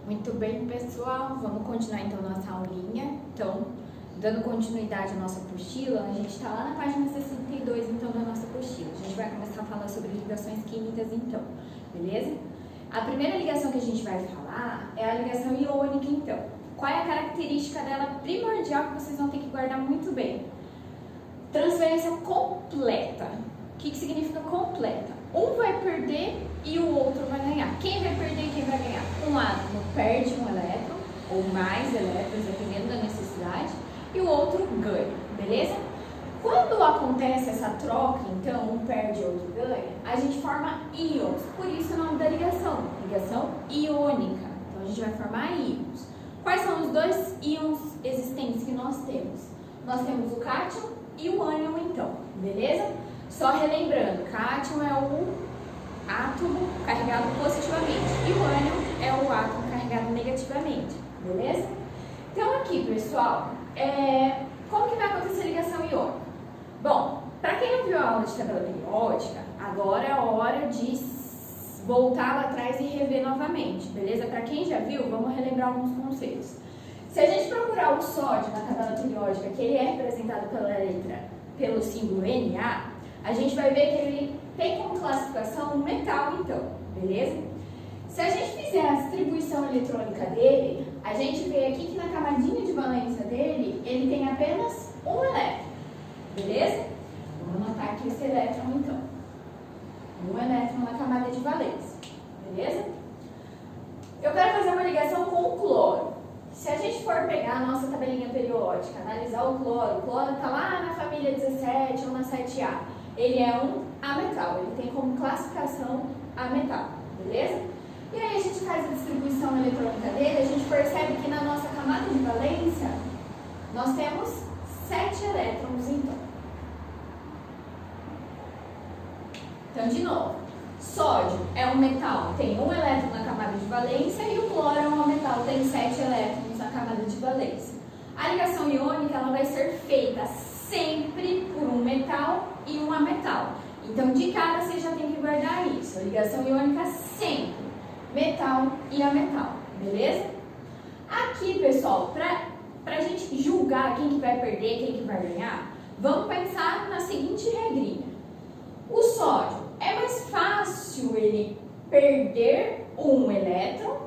Muito bem, pessoal, vamos continuar então nossa aulinha. Então, dando continuidade à nossa apostila, a gente está lá na página 62 então da nossa apostila. A gente vai começar a falar sobre ligações químicas então, beleza? A primeira ligação que a gente vai falar é a ligação iônica então. Qual é a característica dela primordial que vocês vão ter que guardar muito bem? Transferência completa. O que significa completa? Um vai perder e o outro vai ganhar. Quem vai perder e quem vai ganhar? Um átomo perde um elétron, ou mais elétrons, dependendo da necessidade, e o outro ganha, beleza? Quando acontece essa troca, então, um perde e o outro ganha, a gente forma íons, por isso o nome da ligação iônica. Então, a gente vai formar íons. Quais são os dois íons existentes que nós temos? Nós temos o cátion e o ânion, então, beleza? Só relembrando, cátion é o átomo carregado positivamente e o ânion é o átomo carregado negativamente, beleza? Então aqui, pessoal, como que vai acontecer a ligação iônica? Bom, para quem não viu a aula de tabela periódica, agora é a hora de voltar lá atrás e rever novamente, beleza? Para quem já viu, vamos relembrar alguns conceitos. Se a gente procurar o sódio na tabela periódica, que ele é representado pelo símbolo Na, a gente vai ver que ele tem como classificação um metal, então, beleza? Se a gente fizer a distribuição eletrônica dele, a gente vê aqui que na camadinha de valência dele, ele tem apenas um elétron, beleza? Vamos anotar aqui esse elétron, então. Um elétron na camada de valência, beleza? Eu quero fazer uma ligação com o cloro. Se a gente for pegar a nossa tabelinha periódica, analisar o cloro está lá na família 17 ou na 7A. Ele é um ametal, ele tem como classificação ametal, beleza? E aí a gente faz a distribuição eletrônica dele, a gente percebe que na nossa camada de valência, nós temos 7 elétrons, então. Então, de novo, sódio é um metal, tem um elétron na camada de valência, e o cloro é um metal, tem 7 elétrons na camada de valência. A ligação iônica, ela vai ser feita sempre por um metal e um ametal. Então, de cara, você já tem que guardar isso. A ligação iônica sempre, metal e ametal, beleza? Aqui, pessoal, pra gente julgar quem que vai perder, quem que vai ganhar, vamos pensar na seguinte regrinha. O sódio, é mais fácil ele perder um elétron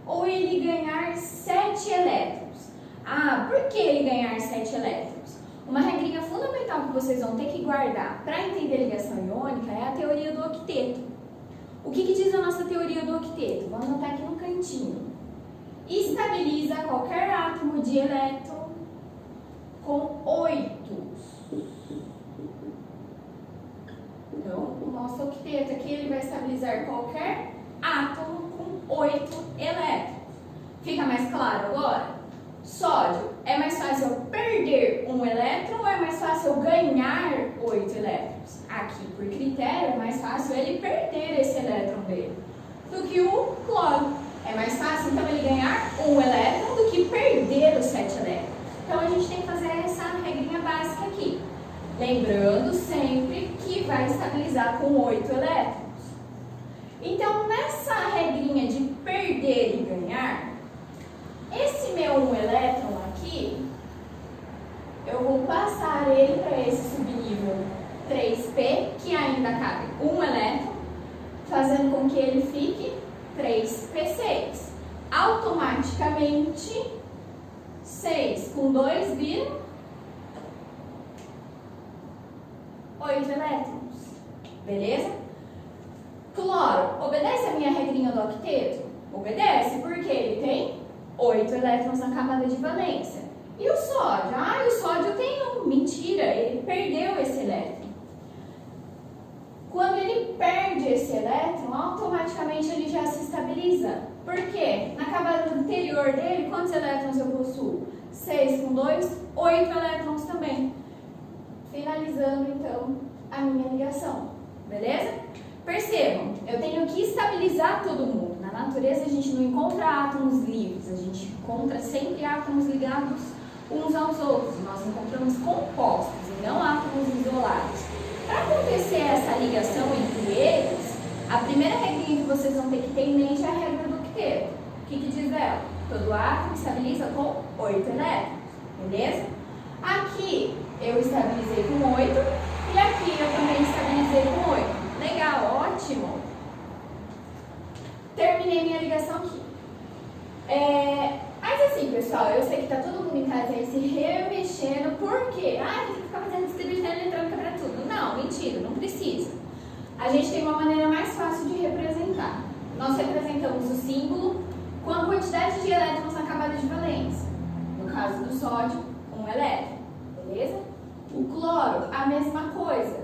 ou ele ganhar 7 elétrons? Ah, por que ele ganhar 7 elétrons? Uma regrinha fundamental que vocês vão ter que guardar para entender a ligação iônica é a teoria do octeto. O que diz a nossa teoria do octeto? Vamos anotar aqui no cantinho. Estabiliza qualquer átomo de elétron com 8. Então, o nosso octeto aqui ele vai estabilizar qualquer átomo com 8 elétrons. Fica mais claro agora? Sódio, é mais fácil eu perder um elétron ou é mais fácil eu ganhar 8 elétrons? Aqui, por critério, é mais fácil ele perder esse elétron dele do que o cloro. É mais fácil, então, ele ganhar um elétron do que perder os 7 elétrons. Então, a gente tem que fazer essa regrinha básica aqui. Lembrando sempre que vai estabilizar com 8 elétrons. Então, nessa regrinha de perder e ganhar, esse meu 1 elétron aqui, eu vou passar ele para esse subnível 3p, que ainda cabe 1 elétron, fazendo com que ele fique 3p6. Automaticamente, 6 com 2 viram 8 elétrons, beleza? Cloro, obedece a minha regrinha do octeto? Obedece, porque ele tem 8 elétrons na camada de valência. E o sódio? Ah, o sódio tem um. Mentira, ele perdeu esse elétron. Quando ele perde esse elétron, automaticamente ele já se estabiliza. Por quê? Na camada anterior dele, quantos elétrons eu possuo? 6 com 2, 8 elétrons também. Finalizando, então, a minha ligação. Beleza? Percebam, eu tenho que estabilizar todo mundo. Na natureza, a gente não encontra átomos livres, a gente encontra sempre átomos ligados uns aos outros. Nós encontramos compostos e não átomos isolados. Para acontecer essa ligação entre eles, a primeira regrinha que vocês vão ter que ter em mente é a regra do octeto. O que diz ela? todo átomo estabiliza com 8 elétrons, beleza? Aqui eu estabilizei com 8 e aqui eu também estabilizei com 8. Legal, ótimo. Terminei minha ligação aqui. Mas assim, pessoal, eu sei que tá todo mundo em casa aí se remexendo. Por quê? Tem que ficar fazendo distribuição eletrônica para tudo. Não, mentira, não precisa. A gente tem uma maneira mais fácil de representar. Nós representamos o símbolo com a quantidade de elétrons na camada de valência. No caso do sódio, 1 elétron, beleza? O cloro, a mesma coisa.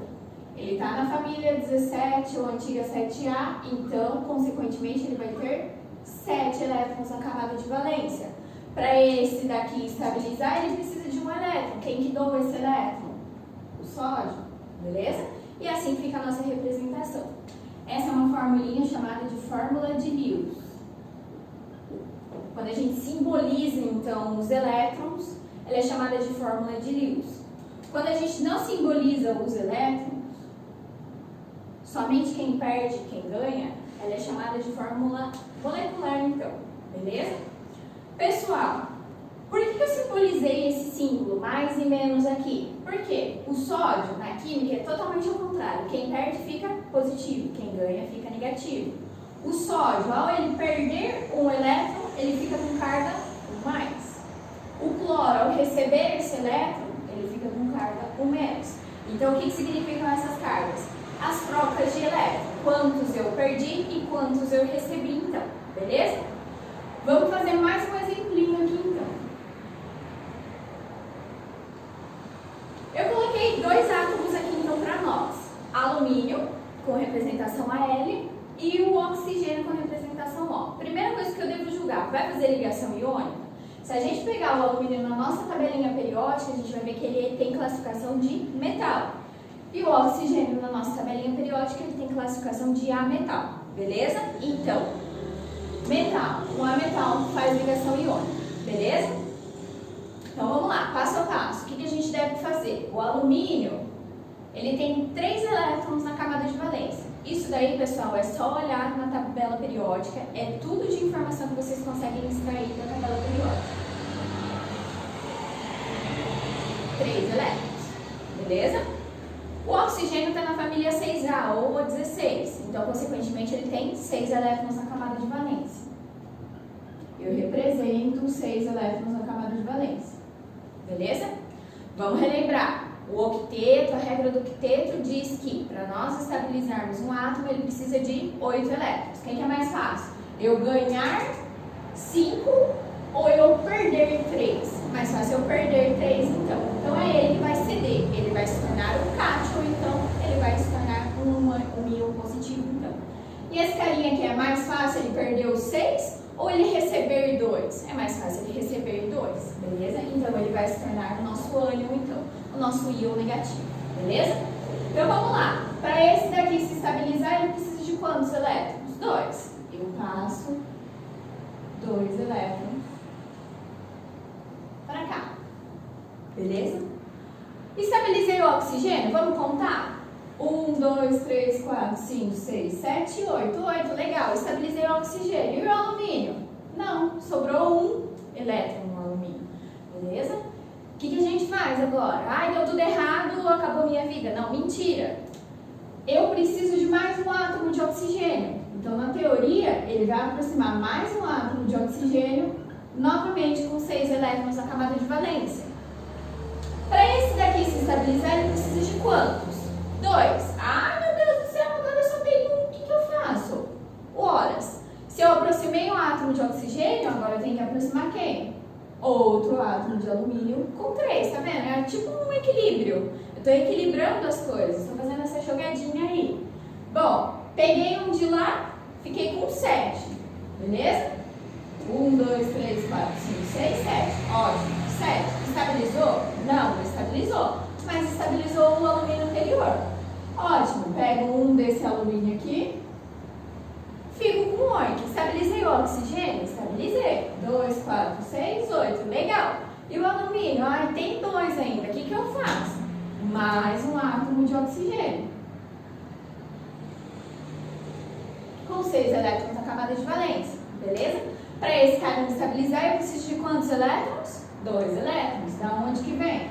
Ele está na família 17 ou antiga 7A, então, consequentemente, ele vai ter 7 elétrons na camada de valência. Para esse daqui estabilizar, ele precisa de 1 elétron. Quem que doa esse elétron? O sódio, beleza? E assim fica a nossa representação. Essa é uma formulinha chamada de fórmula de Lewis. Quando a gente simboliza, então, os elétrons, ela é chamada de fórmula de Lewis. Quando a gente não simboliza os elétrons, somente quem perde, quem ganha, ela é chamada de fórmula molecular, então, beleza? Pessoal, por que eu simbolizei esse símbolo, mais e menos aqui? Porque o sódio, na química, é totalmente ao contrário. Quem perde fica positivo, quem ganha fica negativo. O sódio, ao ele perder um elétron, ele fica com carga 1+. O cloro, ao receber esse elétron, ele fica com carga 1-. Então, o que significam essas cargas? As trocas de elétron. Quantos eu perdi e quantos eu recebi, então. Beleza? Vamos fazer mais um exemplinho aqui, então. Eu coloquei 2 átomos aqui, então, para nós. Alumínio, com representação AL, e o oxigênio com representação O. Primeira coisa que eu devo julgar, vai fazer ligação iônica? Se a gente pegar o alumínio na nossa tabelinha periódica, a gente vai ver que ele tem classificação de metal. E o oxigênio na nossa tabelinha periódica, ele tem classificação de ametal. Beleza? Então, metal com ametal faz ligação iônica. Beleza? Então, vamos lá, passo a passo. O que a gente deve fazer? O alumínio, ele tem 3 elétrons na camada de valência. Isso daí, pessoal, é só olhar na tabela periódica. É tudo de informação que vocês conseguem extrair da tabela periódica. 3 elétrons. Beleza? O oxigênio está na família 6A ou 16. Então, consequentemente, ele tem 6 elétrons na camada de valência. Eu represento 6 elétrons na camada de valência. Beleza? Vamos relembrar. O octeto, a regra do octeto diz que para nós estabilizarmos um átomo, ele precisa de 8 elétrons. Quem que é mais fácil? Eu ganhar 5 ou eu perder 3? Mais fácil eu perder 3, então. Então é ele que vai ceder. Ele vai se tornar um cátion, então ele vai se tornar um íon positivo, então. E esse carinha aqui é mais fácil ele perder os 6 ou ele receber 2? É mais fácil ele receber 2, beleza? Então ele vai se tornar o nosso ânion, então. O nosso íon negativo, beleza? Então vamos lá. Para esse daqui se estabilizar, ele precisa de quantos elétrons? 2. Eu passo 2 elétrons para cá, beleza? Estabilizei o oxigênio, vamos contar? 1, 2, 3, 4, 5, 6, 7, 8. 8, legal. Estabilizei o oxigênio. E o alumínio? Não, sobrou 1 elétron no alumínio, beleza? O que a gente faz agora? Ai, deu tudo errado, acabou minha vida. Não, mentira. Eu preciso de mais um átomo de oxigênio. Então, na teoria, ele vai aproximar mais um átomo de oxigênio, novamente com 6 elétrons na camada de valência. Para esse daqui se estabilizar, ele precisa de quantos? 2. Ai, meu Deus do céu, agora eu só tenho um. O que eu faço? Horas. Se eu aproximei um átomo de oxigênio, agora eu tenho que aproximar quem? Outro átomo de alumínio com 3, tá vendo? É tipo um equilíbrio. Eu tô equilibrando as coisas, tô fazendo essa jogadinha aí. Bom, peguei um de lá, fiquei com 7, beleza? 1, 2, 3, 4, 5, 6, 7. Ótimo. 7. Estabilizou? Não estabilizou, mas estabilizou o alumínio anterior. Ótimo. Pego um desse alumínio aqui, fico com 8. Estabilizei o oxigênio? Estabilizei. 2, 4, 6, 8. Legal. E o alumínio? Ai, tem 2 ainda. O que eu faço? Mais um átomo de oxigênio. Com 6 elétrons na camada de valência. Beleza? Para esse carinha estabilizar, eu preciso de quantos elétrons? 2 elétrons. Da onde que vem?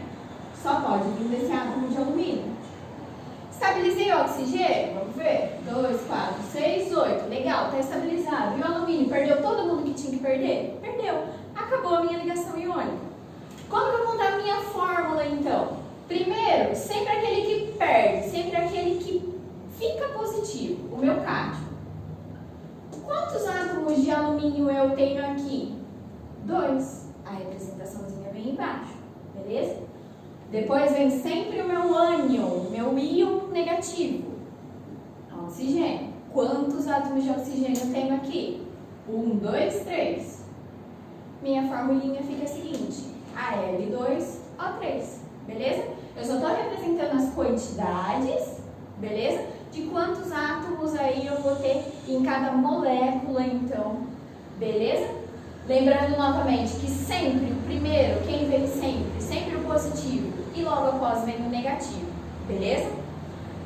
Só pode vir desse átomo de alumínio. Estabilizei o oxigênio? Vamos ver. 2, 4, 6, 8. Legal, está estabilizado. E o alumínio? Perdeu todo mundo que tinha que perder? Perdeu. Acabou a minha ligação iônica. Como que eu vou montar a minha fórmula, então? Primeiro, sempre aquele que perde, sempre aquele que fica positivo, o meu cádmio. Quantos átomos de alumínio eu tenho aqui? 2. A representaçãozinha vem embaixo, beleza? Depois vem sempre o meu ânion, meu íon negativo, oxigênio. Quantos átomos de oxigênio eu tenho aqui? 1, 2, 3. Minha formulinha fica a seguinte, Al2O3, beleza? Eu só estou representando as quantidades, beleza? De quantos átomos aí eu vou ter em cada molécula, então, beleza? Lembrando novamente que sempre o primeiro, quem vem sempre? Sempre o positivo e logo após vem o negativo, beleza?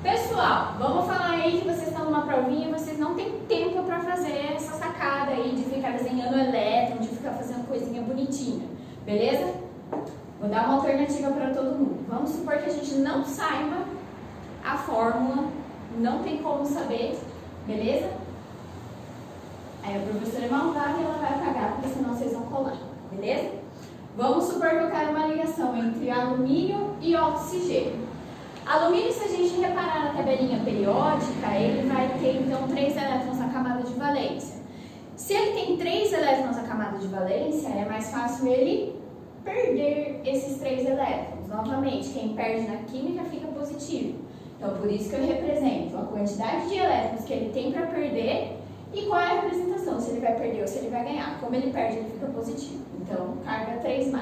Pessoal, vamos falar aí que vocês estão numa provinha e vocês não têm tempo para fazer essa sacada aí de ficar desenhando elétron, de ficar fazendo coisinha bonitinha, beleza? Vou dar uma alternativa para todo mundo. Vamos supor que a gente não saiba a fórmula, não tem como saber, beleza? Aí a professora é malvada e ela vai apagar, porque senão vocês vão colar, beleza? Vamos supor que eu quero uma ligação entre alumínio e oxigênio. Alumínio, se a gente reparar na tabelinha periódica, ele vai ter então 3 elétrons na camada de valência. Se ele tem 3 elétrons na camada de valência, é mais fácil ele perder esses 3 elétrons. Novamente, quem perde na química fica positivo. Então, por isso que eu represento a quantidade de elétrons que ele tem para perder e qual é a representação, se ele vai perder ou se ele vai ganhar. Como ele perde, ele fica positivo. Então, carga 3+,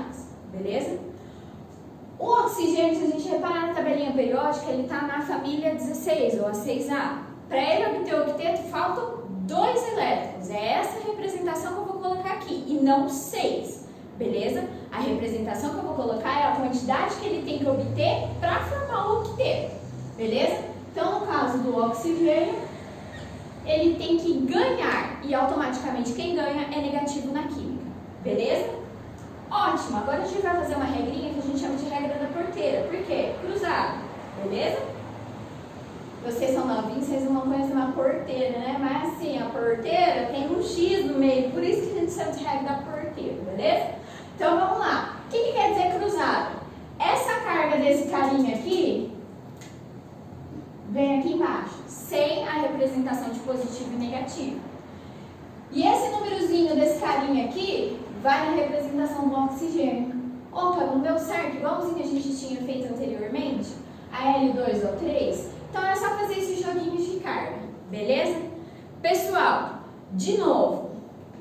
beleza? O oxigênio, se a gente reparar na tabelinha periódica, ele está na família 16, ou a 6A. Para ele obter o octeto, faltam 2 elétrons. É essa representação que eu vou colocar aqui, e não 6, beleza? A representação que eu vou colocar é a quantidade que ele tem que obter para formar o octeto, beleza? Então, no caso do oxigênio, ele tem que ganhar, e automaticamente quem ganha é negativo na química, beleza? Ótimo, agora a gente vai fazer uma regrinha que a gente chama de regra da porteira. Por quê? Cruzado, beleza? Vocês são novinhos, vocês não conhecem uma porteira, né? Mas assim, a porteira tem um X no meio, por isso que a gente chama de regra da porteira, beleza? Então vamos lá. O que quer dizer cruzado? Essa carga desse carinha aqui vem aqui embaixo, sem a representação de positivo e negativo. E esse númerozinho desse carinha aqui vai na representação do oxigênio. Opa, não deu certo? Igualzinho a gente tinha feito anteriormente, a L2O3. Então é só fazer esses joguinhos de carga, beleza? Pessoal, de novo,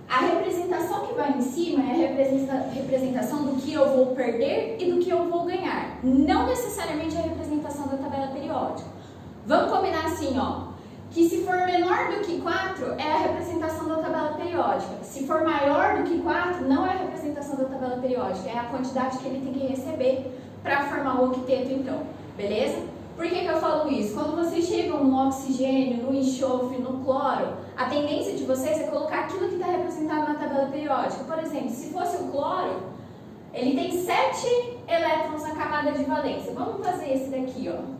a representação que vai em cima é a representação do que eu vou perder e do que eu vou ganhar. Não necessariamente a representação da tabela periódica. Vamos combinar assim, ó. Que se for menor do que 4, é a representação da tabela periódica. Se for maior do que 4, não é a representação da tabela periódica, é a quantidade que ele tem que receber para formar o octeto, então. Beleza? Por que eu falo isso? Quando vocês chegam no oxigênio, no enxofre, no cloro, a tendência de vocês é colocar aquilo que está representado na tabela periódica. Por exemplo, se fosse o cloro, ele tem 7 elétrons na camada de valência. Vamos fazer esse daqui, ó.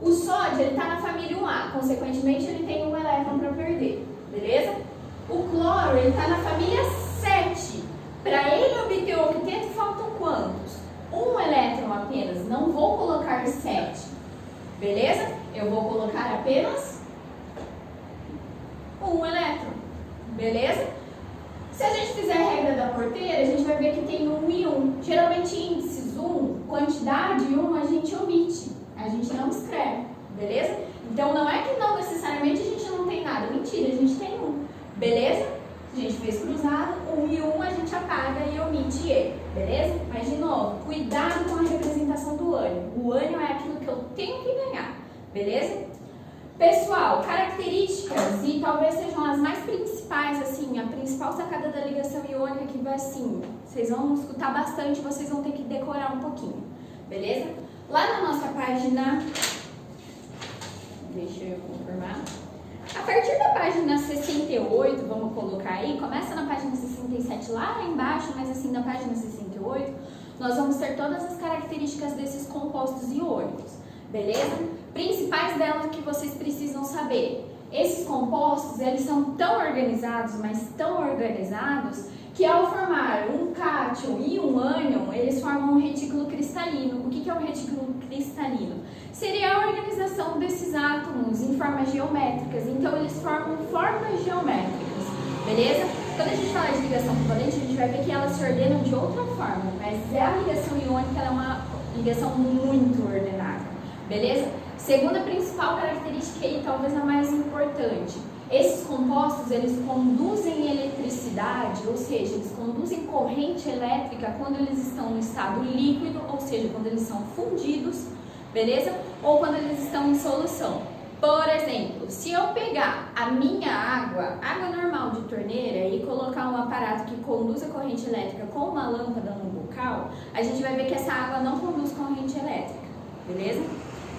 O sódio, ele está na família 1A, consequentemente, ele tem 1 elétron para perder, beleza? O cloro, ele está na família 7. Para ele obter o octeto, faltam quantos? 1 elétron apenas, não vou colocar 7, beleza? Eu vou colocar apenas 1 elétron, beleza? Se a gente fizer a regra da porteira, a gente vai ver que tem 1 e 1. Geralmente, índices 1, quantidade 1, a gente omite. A gente não escreve, beleza? Então, não é que não necessariamente a gente não tem nada. Mentira, a gente tem 1, beleza? A gente fez cruzado, 1 e 1 a gente apaga e omite ele, beleza? Mas, de novo, cuidado com a representação do ânion. O ânion é aquilo que eu tenho que ganhar, beleza? Pessoal, características, e talvez sejam as mais principais, assim, a principal sacada da ligação iônica que vai assim, vocês vão escutar bastante, vocês vão ter que decorar um pouquinho, beleza? Lá na nossa página, deixa eu confirmar, A partir da página 68, vamos colocar aí, começa na página 67 lá embaixo, mas assim, na página 68, nós vamos ter todas as características desses compostos iônicos, beleza? Principais delas que vocês precisam saber. Esses compostos, eles são tão organizados, mas tão organizados, que ao formar um cátion e um ânion, eles formam um retículo cristalino. O que é um retículo cristalino? Seria a organização desses átomos em formas geométricas. Então, eles formam formas geométricas, beleza? Quando a gente fala de ligação covalente, a gente vai ver que elas se ordenam de outra forma, mas a ligação iônica ela é uma ligação muito ordenada, beleza? Segunda principal característica e talvez a mais importante, esses compostos eles conduzem eletricidade, ou seja, eles conduzem corrente elétrica quando eles estão no estado líquido, ou seja, quando eles são fundidos, beleza? Ou quando eles estão em solução. Por exemplo, se eu pegar a minha água normal de torneira e colocar um aparato que conduz a corrente elétrica com uma lâmpada no bocal, a gente vai ver que essa água não conduz corrente elétrica, beleza?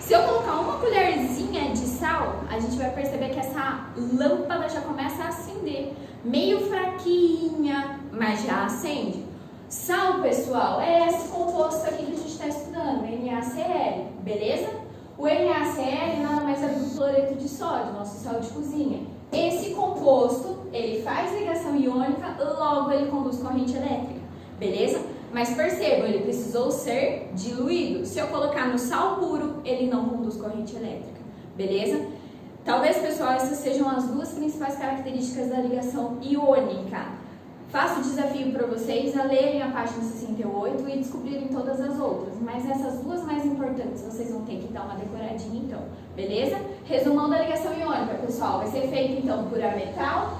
Se eu colocar uma colherzinha de sal, a gente vai perceber que essa lâmpada já começa a acender, meio fraquinha, mas já acende. Sal, pessoal, é esse composto aqui que a gente está estudando, NaCl, beleza? O NaCl nada mais é do que cloreto de sódio, nosso sal de cozinha. Esse composto, ele faz ligação iônica, logo ele conduz corrente elétrica, beleza? Mas percebam, ele precisou ser diluído. Se eu colocar no sal puro, ele não conduz corrente elétrica, beleza? Talvez, pessoal, essas sejam as duas principais características da ligação iônica. Faço o desafio para vocês a lerem a página 68 e descobrirem todas as outras, mas essas duas mais importantes vocês vão ter que dar uma decoradinha então, beleza? Resumão da ligação iônica, pessoal, vai ser feito então por metal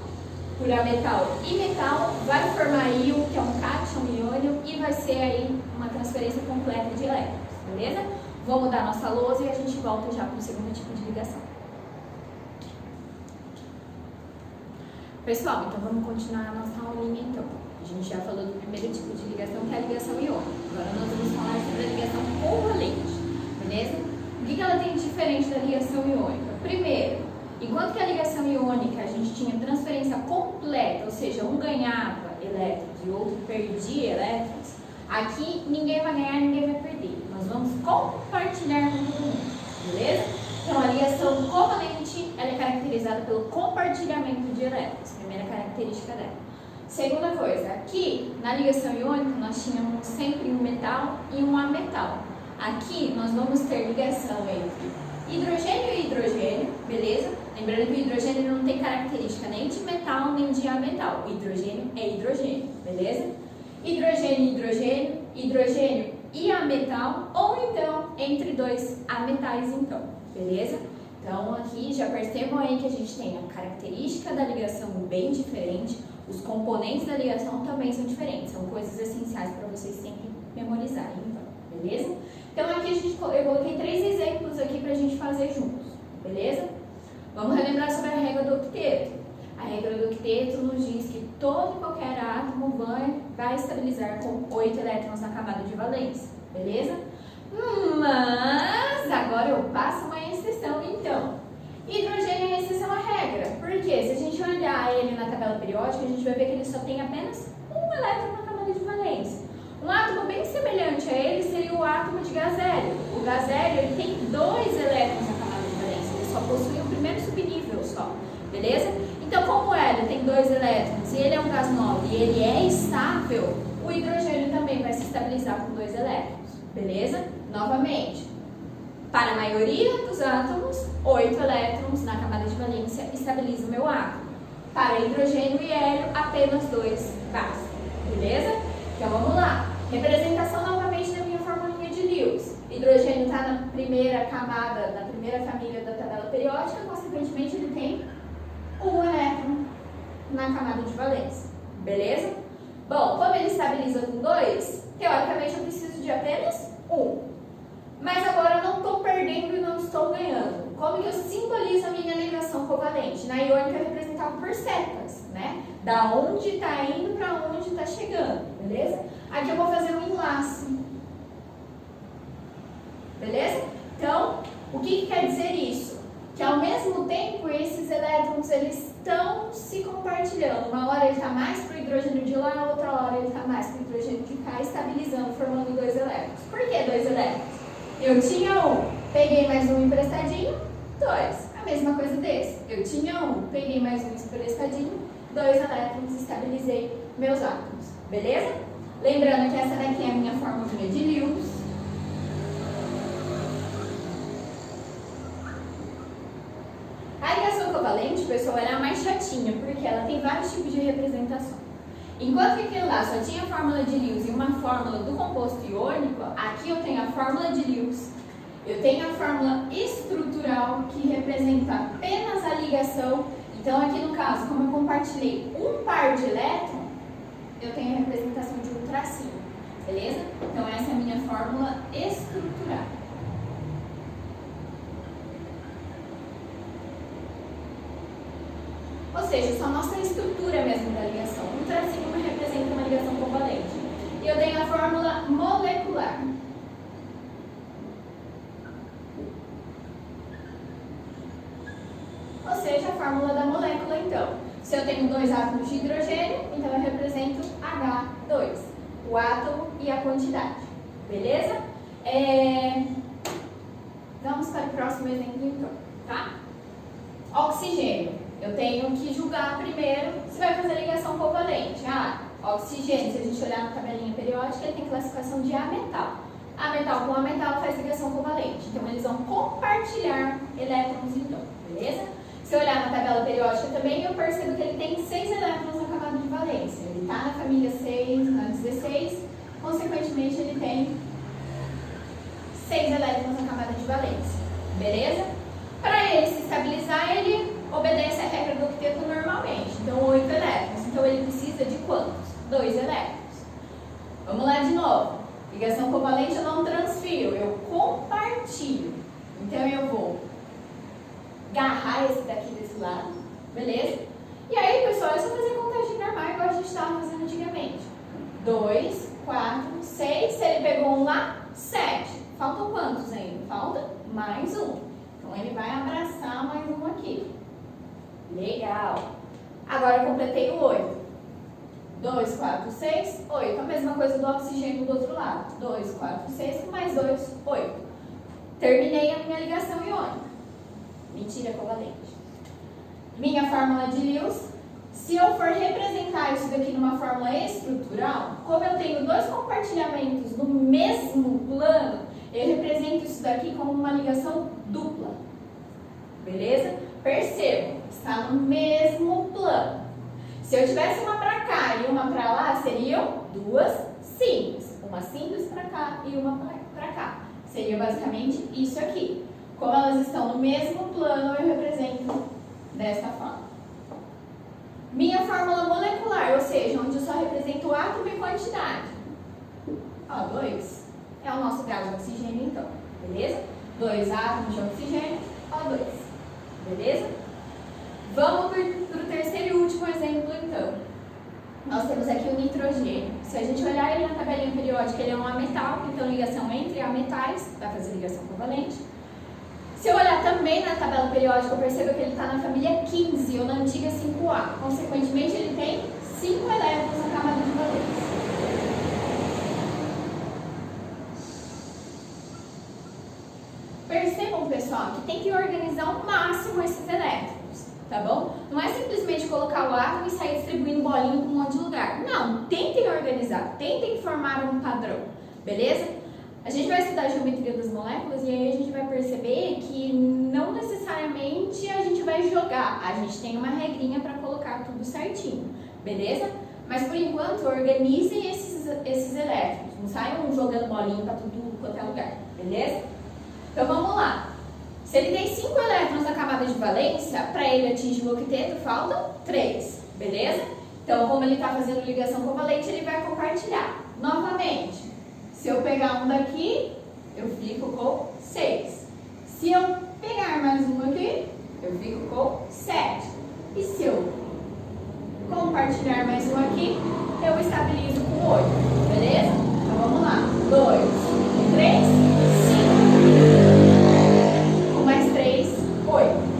e metal, vai formar íon, que é um cátion e ânion, e vai ser aí uma transferência completa de elétrons, beleza? Vou mudar nossa lousa e a gente volta já para o segundo tipo de ligação. Pessoal, então vamos continuar a nossa aulinha então. A gente já falou do primeiro tipo de ligação, que é a ligação iônica. Agora nós vamos falar sobre a ligação covalente, beleza? O que ela tem de diferente da ligação iônica? Primeiro, enquanto que a ligação iônica a gente tinha transferência completa, ou seja, um ganhava elétrons e o outro perdia elétrons, aqui ninguém vai ganhar, ninguém vai perder. Nós vamos compartilhar com todo mundo, beleza? Então, a ligação covalente ela é caracterizada pelo compartilhamento de elétrons, primeira característica dela. Segunda coisa, aqui na ligação iônica nós tínhamos sempre um metal e um ametal. Aqui nós vamos ter ligação entre hidrogênio e hidrogênio, beleza? Lembrando que o hidrogênio não tem característica nem de metal nem de ametal. O hidrogênio é hidrogênio, beleza? Hidrogênio e hidrogênio, hidrogênio e ametal, ou então entre dois ametais, então, beleza? Então aqui já percebam aí que a gente tem a característica da ligação bem diferente, os componentes da ligação também são diferentes, são coisas essenciais para vocês sempre memorizarem, então, beleza? Então aqui eu coloquei 3 exemplos aqui para a gente fazer juntos, beleza? Vamos relembrar sobre a regra do octeto. A regra do octeto nos diz que todo e qualquer átomo vai estabilizar com 8 elétrons na camada de valência, beleza? Mas agora eu passo uma exceção então. Hidrogênio é exceção à regra. Por quê? Se a gente olhar ele na tabela periódica, a gente vai ver que ele só tem apenas um elétron na camada de valência. Um átomo bem semelhante a ele seria o átomo de gás hélio. O gás hélio ele tem 2 elétrons na camada de valência. Ele só possui o primeiro subnível só, beleza? Então, como o hélio tem 2 elétrons e ele é um gás nobre e ele é estável, o hidrogênio também vai se estabilizar com 2 elétrons, beleza? Novamente, para a maioria dos átomos, 8 elétrons na camada de valência estabiliza o meu átomo. Para hidrogênio e hélio, apenas 2 basta, beleza? Então vamos lá. Representação novamente da minha formulinha de Lewis. Hidrogênio está na primeira camada, na primeira família da tabela periódica, consequentemente ele tem 1 elétron na camada de valência, beleza? Bom, como ele estabiliza com 2, teoricamente eu preciso de apenas 1. Mas agora eu não estou perdendo e não estou ganhando. Como que eu simbolizo a minha ligação covalente? Na iônica é representado por setas, né? Da onde está indo para onde está chegando, beleza? Aqui eu vou fazer um enlace, beleza? Então, o que quer dizer isso? que ao mesmo tempo esses elétrons eles estão se compartilhando. Uma hora ele está mais para o hidrogênio de lá, outra hora ele está mais para o hidrogênio de cá, estabilizando, formando dois elétrons. Por que dois elétrons? Eu tinha um, peguei mais um emprestadinho, dois. A mesma coisa desse. Eu tinha um, peguei mais um emprestadinho, dois elétrons, estabilizei meus átomos. Beleza? Lembrando que essa daqui é a minha fórmula de Lewis. A ligação covalente, pessoal, ela é a mais chatinha, porque ela tem vários tipos de representação. Enquanto que aquele lá só tinha a fórmula de Lewis e uma fórmula do composto iônico, aqui eu tenho a fórmula de Lewis, eu tenho a fórmula estrutural, que representa apenas a ligação. Então, aqui no caso, como eu compartilhei um par de elétrons, eu tenho a representação de um tracinho, beleza? Então, essa é a minha fórmula estrutural. Ou seja, só mostra a estrutura mesmo da ligação. Um tracinho representa uma ligação covalente. E eu tenho a fórmula molecular. Ou seja, a fórmula da molécula, então. Se eu tenho dois átomos de hidrogênio, então eu represento H2, o átomo e a quantidade. Beleza? Vamos para o próximo exemplo, então, tá? Oxigênio. Eu tenho que julgar primeiro se vai fazer ligação covalente. Oxigênio, se a gente olhar na tabelinha periódica, ele tem classificação de ametal. Ametal com ametal faz ligação covalente. Então, eles vão compartilhar elétrons, então, beleza? Se eu olhar na tabela periódica também, eu percebo que ele tem 6 elétrons na camada de valência. Ele está na família 6, na 16, consequentemente, ele tem 6 elétrons na camada de valência. Beleza? Para ele se estabilizar, ele obedece à regra do octeto normalmente. Então, 8 elétrons. Então, ele precisa de quantos? 2 elétrons. Vamos lá de novo. Ligação covalente eu não transfiro, eu compartilho. Então, eu vou agarrar esse daqui desse lado, beleza? E aí, pessoal, é só fazer contagem normal, igual a gente estava fazendo antigamente. 2, 4, 6. Se ele pegou um lá, 7. Faltam quantos ainda? Falta mais um. Então, ele vai abraçar mais um aqui. Legal. Agora, eu completei o 8. 2, 4, 6, 8. A mesma coisa do oxigênio do outro lado. 2, 4, 6, mais 2, 8. Terminei a minha ligação iônica. Mentira covalente. Minha fórmula de Lewis. Se eu for representar isso daqui numa fórmula estrutural, como eu tenho dois compartilhamentos no mesmo plano, eu represento isso daqui como uma ligação dupla. Beleza? Percebam, está no mesmo plano. Se eu tivesse uma para cá e uma para lá, seriam duas simples. Uma simples para cá e uma para cá. Seria basicamente isso aqui. Como elas estão no mesmo plano, eu represento desta forma. Minha fórmula molecular, ou seja, onde eu só represento o átomo e quantidade. O2 é o nosso gás de oxigênio, então. Beleza? 2 átomos de oxigênio, O2. Beleza? Vamos para o terceiro e último exemplo, então. Nós temos aqui o nitrogênio. Se a gente olhar ele na tabelinha periódica, ele é um ametal, então ligação entre ametais, vai fazer ligação covalente. Se eu olhar também na tabela periódica, eu percebo que ele está na família 15, ou na antiga 5A. Consequentemente, ele tem 5 elétrons na camada de valência. Percebam, pessoal, que tem que organizar ao máximo esses elétrons, tá bom? Não é simplesmente colocar o átomo e sair distribuindo bolinho para um monte de lugar. Não, tentem organizar, tentem formar um padrão, beleza? A gente vai estudar a geometria das moléculas e aí a gente vai perceber que não necessariamente a gente vai jogar. A gente tem uma regrinha para colocar tudo certinho, beleza? Mas por enquanto, organizem esses elétrons. Não saiam jogando bolinho para tudo quanto é lugar, beleza? Então vamos lá. Se ele tem 5 elétrons na camada de valência, para ele atingir o octeto faltam 3, beleza? Então, como ele está fazendo ligação covalente, ele vai compartilhar. Novamente. Se eu pegar um daqui, eu fico com 6. Se eu pegar mais um aqui, eu fico com 7. E se eu compartilhar mais um aqui, eu estabilizo com 8. Beleza? Então vamos lá. 2, 3, 5. Com mais 3, 8.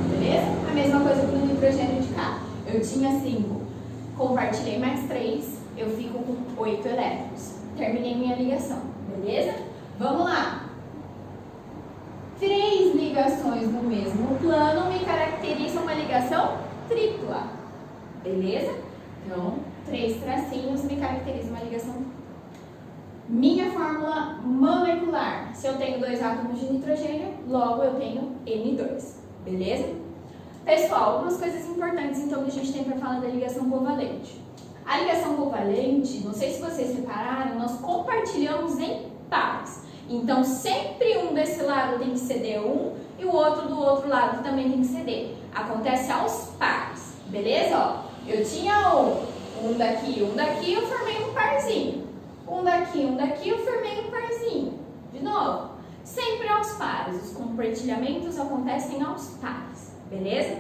tinha 5, compartilhei mais 3, eu fico com 8 elétrons. Terminei minha ligação, beleza? Vamos lá. 3 ligações no mesmo plano me caracterizam uma ligação tripla, beleza? Então, 3 tracinhos me caracterizam uma ligação tripla. Minha fórmula molecular, se eu tenho 2 átomos de nitrogênio, logo eu tenho N2, beleza? Pessoal, algumas coisas importantes então que a gente tem para falar da ligação covalente. A ligação covalente, não sei se vocês repararam, nós compartilhamos em pares. Então, sempre um desse lado tem que ceder um e o outro do outro lado também tem que ceder. Acontece aos pares, beleza? Ó, eu tinha um daqui, eu formei um parzinho. Um daqui, eu formei um parzinho. De novo, sempre aos pares. Os compartilhamentos acontecem aos pares, beleza?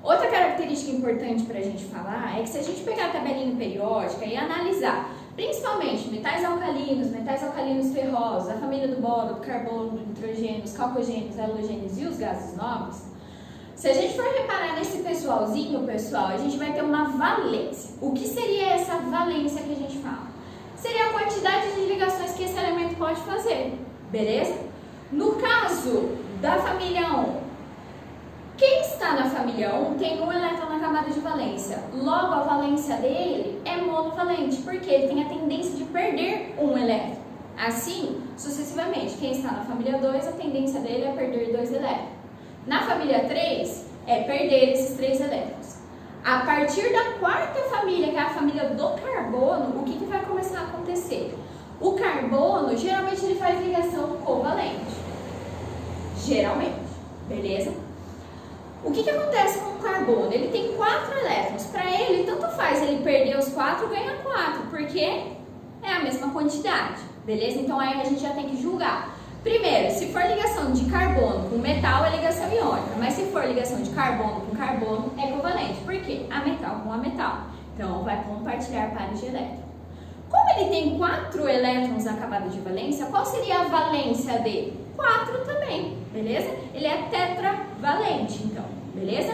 Outra característica importante para a gente falar é que se a gente pegar a tabelinha periódica e analisar, principalmente metais alcalinos ferrosos, a família do boro, do carbono, do nitrogênio, os calcogênios, halogênios e os gases nobres, se a gente for reparar nesse pessoalzinho, pessoal, a gente vai ter uma valência. O que seria essa valência que a gente fala? Seria a quantidade de ligações que esse elemento pode fazer, beleza? No caso da família 1, quem está na família 1 tem um elétron na camada de valência. Logo, a valência dele é monovalente, porque ele tem a tendência de perder um elétron. Assim, sucessivamente, quem está na família 2, a tendência dele é perder 2 elétrons. Na família 3, é perder esses 3 elétrons. A partir da 4ª família, que é a família do carbono, o que vai começar a acontecer? O carbono, geralmente, ele faz ligação covalente. Geralmente, beleza? O que acontece com o carbono? Ele tem 4 elétrons. Para ele, tanto faz ele perder os 4, ganha 4, porque é a mesma quantidade, beleza? Então, aí a gente já tem que julgar. Primeiro, se for ligação de carbono com metal, é ligação iônica. Mas se for ligação de carbono com carbono, é covalente. Por quê? A metal com a metal. Então, vai compartilhar pares de elétrons. Como ele tem 4 elétrons na camada de valência, qual seria a valência dele? 4 também, beleza? Ele é tetravalente, então, beleza?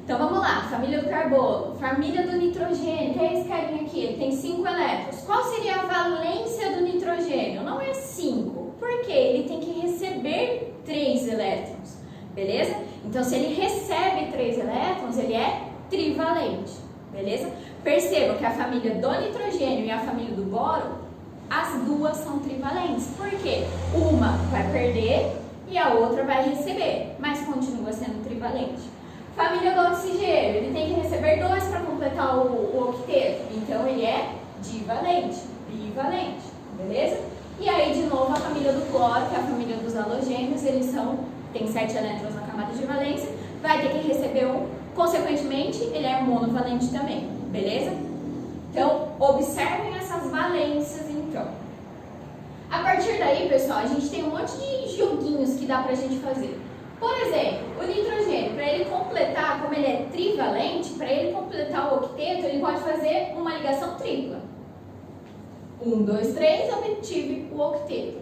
Então, vamos lá. Família do carbono, família do nitrogênio, que é esse carinha aqui, ele tem 5 elétrons. Qual seria a valência do nitrogênio? Não é 5. Por quê? Ele tem que receber 3 elétrons, beleza? Então, se ele recebe 3 elétrons, ele é trivalente, beleza? Percebam que a família do nitrogênio e a família do boro, as duas são trivalentes. Por quê? Uma vai perder e a outra vai receber, mas continua sendo trivalente. Família do oxigênio, ele tem que receber 2 para completar o octeto, então ele é divalente, bivalente, beleza? E aí, de novo, a família do cloro, que é a família dos halogênios, eles tem 7 elétrons na camada de valência, vai ter que receber 1, consequentemente, ele é monovalente também, beleza? Então, observem essas valências, então. A partir daí, pessoal, a gente tem um monte de joguinhos que dá pra gente fazer. Por exemplo, o nitrogênio, para ele completar, como ele é trivalente, para ele completar o octeto, ele pode fazer uma ligação tripla. 1, 2, 3, obtive o octeto.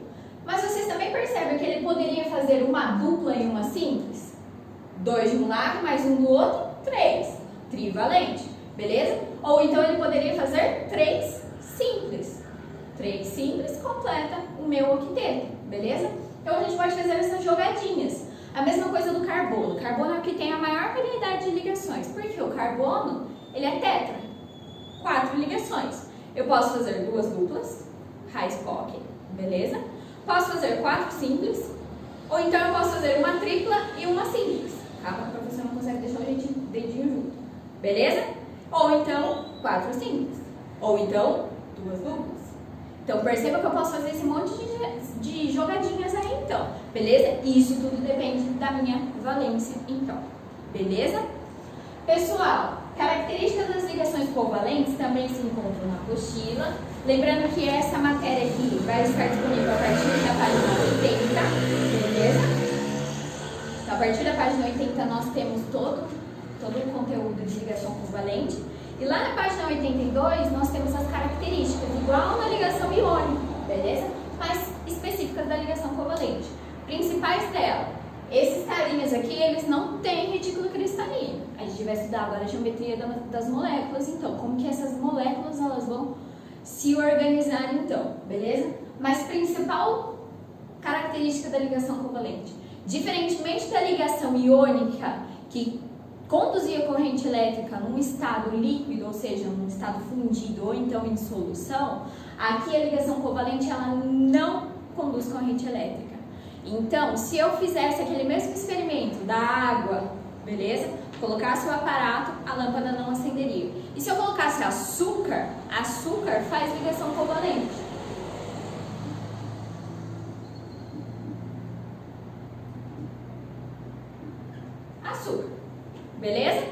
Mas vocês também percebem que ele poderia fazer uma dupla e uma simples? 2 de um lado, mais 1 do outro, 3. Trivalente, beleza? Ou então ele poderia fazer 3 simples. 3 simples completa o meu octeto, beleza? Então a gente pode fazer essas jogadinhas. A mesma coisa do carbono. O carbono é o que tem a maior variedade de ligações. Porque o carbono, ele é tetra. 4 ligações. Eu posso fazer 2 duplas, High-Spock, beleza? Posso fazer 4 simples, ou então eu posso fazer uma tripla e uma simples. Calma, a professora não consegue deixar o dedinho junto, beleza? Ou então 4 simples, ou então 2 duplas. Então perceba que eu posso fazer esse monte de jogadinhas aí, então, beleza? Isso tudo depende da minha valência, então, beleza? Pessoal, características das ligações covalentes também se encontram na apostila. Lembrando que essa matéria aqui vai estar disponível a partir da página 80, beleza? Então, a partir da página 80 nós temos todo o conteúdo de ligação covalente. E lá na página 82 nós temos as características, igual na ligação iônica, beleza? Mas específicas da ligação covalente. Principais dela, Esses carinhas aqui, eles não têm retículo cristalino. A gente vai estudar agora a geometria das moléculas, então, como que essas moléculas elas vão se organizar, então, beleza? Mas principal característica da ligação covalente, diferentemente da ligação iônica, que conduzia corrente elétrica num estado líquido, ou seja, num estado fundido ou então em solução, aqui a ligação covalente ela não conduz corrente elétrica. Então, se eu fizesse aquele mesmo experimento da água, beleza? Colocasse o aparato, a lâmpada não acenderia. E se eu colocasse açúcar, açúcar faz ligação covalente. Açúcar, beleza?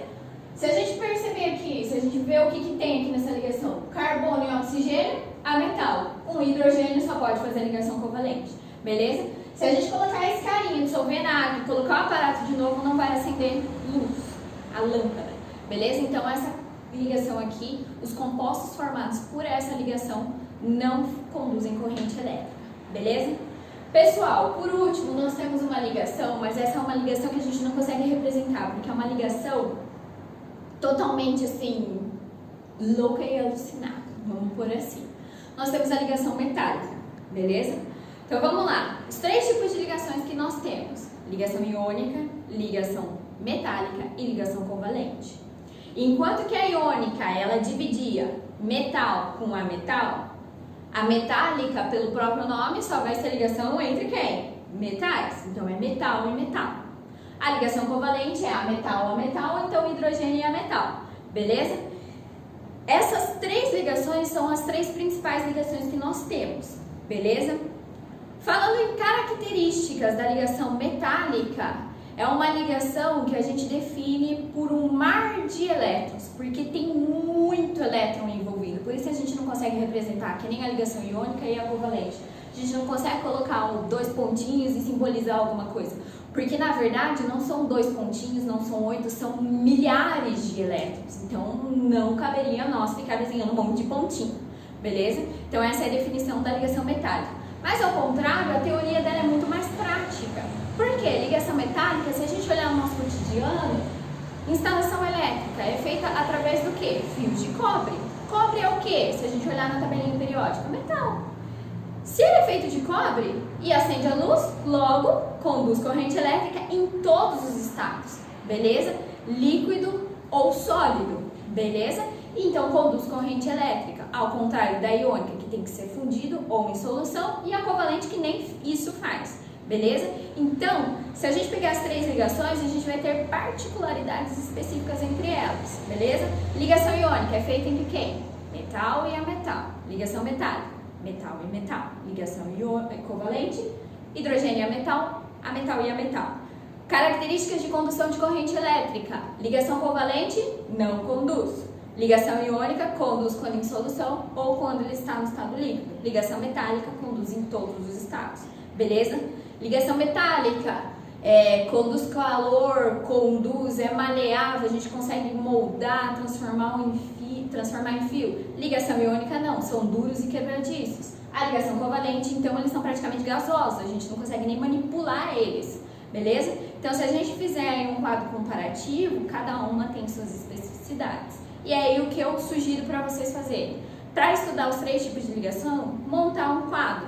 Se a gente perceber aqui, se a gente ver o que tem aqui nessa ligação, carbono e oxigênio, a metal. Um hidrogênio só pode fazer ligação covalente, beleza? Se a gente colocar esse carinha, dissolver na água e colocar o aparato de novo, não vai acender luz, a lâmpada, beleza? Então essa ligação aqui, os compostos formados por essa ligação não conduzem corrente elétrica, beleza? Pessoal, por último, nós temos uma ligação, mas essa é uma ligação que a gente não consegue representar, porque é uma ligação totalmente assim, louca e alucinada, vamos por assim. Nós temos a ligação metálica, beleza? Então vamos lá, os 3 tipos de ligações que nós temos: ligação iônica, ligação metálica e ligação covalente. Enquanto que a iônica, ela dividia metal com ametal, a metálica, pelo próprio nome, só vai ser ligação entre quem? Metais, então é metal e metal. A ligação covalente é ametal a metal, então hidrogênio e ametal, beleza? Essas 3 ligações são as 3 principais ligações que nós temos, beleza? Falando em características da ligação metálica, é uma ligação que a gente define por um mar de elétrons, porque tem muito elétron envolvido, por isso a gente não consegue representar, que nem a ligação iônica e a covalente. A gente não consegue colocar 2 pontinhos e simbolizar alguma coisa, porque na verdade não são 2 pontinhos, não são 8, são milhares de elétrons, então não caberia a nós ficar desenhando um monte de pontinho, beleza? Então essa é a definição da ligação metálica. Mas ao contrário, a teoria dela é muito mais prática. Por quê? Ligação metálica, se a gente olhar no nosso cotidiano, instalação elétrica é feita através do quê? Fios de cobre. Cobre é o quê? Se a gente olhar na tabelinha periódica, metal. Se ele é feito de cobre e acende a luz, logo conduz corrente elétrica em todos os estados, beleza? Líquido ou sólido, beleza? Então conduz corrente elétrica, ao contrário da iônica, que tem que ser fundido ou em solução, e a covalente, que nem isso faz, beleza? Então, se a gente pegar as 3 ligações, a gente vai ter particularidades específicas entre elas, beleza? Ligação iônica é feita entre quem? Metal e ametal. Ligação metálica, metal e metal. Ligação covalente, hidrogênio e ametal e ametal. Características de condução de corrente elétrica: ligação covalente não conduz. Ligação iônica conduz quando em solução ou quando ele está no estado líquido. Ligação metálica conduz em todos os estados, beleza? Ligação metálica conduz calor, conduz, é maleável, a gente consegue moldar, transformar em fio. Ligação iônica não, são duros e quebradiços. A ligação covalente, então, eles são praticamente gasosos, a gente não consegue nem manipular eles, beleza? Então, se a gente fizer um quadro comparativo, cada uma tem suas especificidades. E é aí o que eu sugiro para vocês fazerem. Para estudar os 3 tipos de ligação, montar um quadro.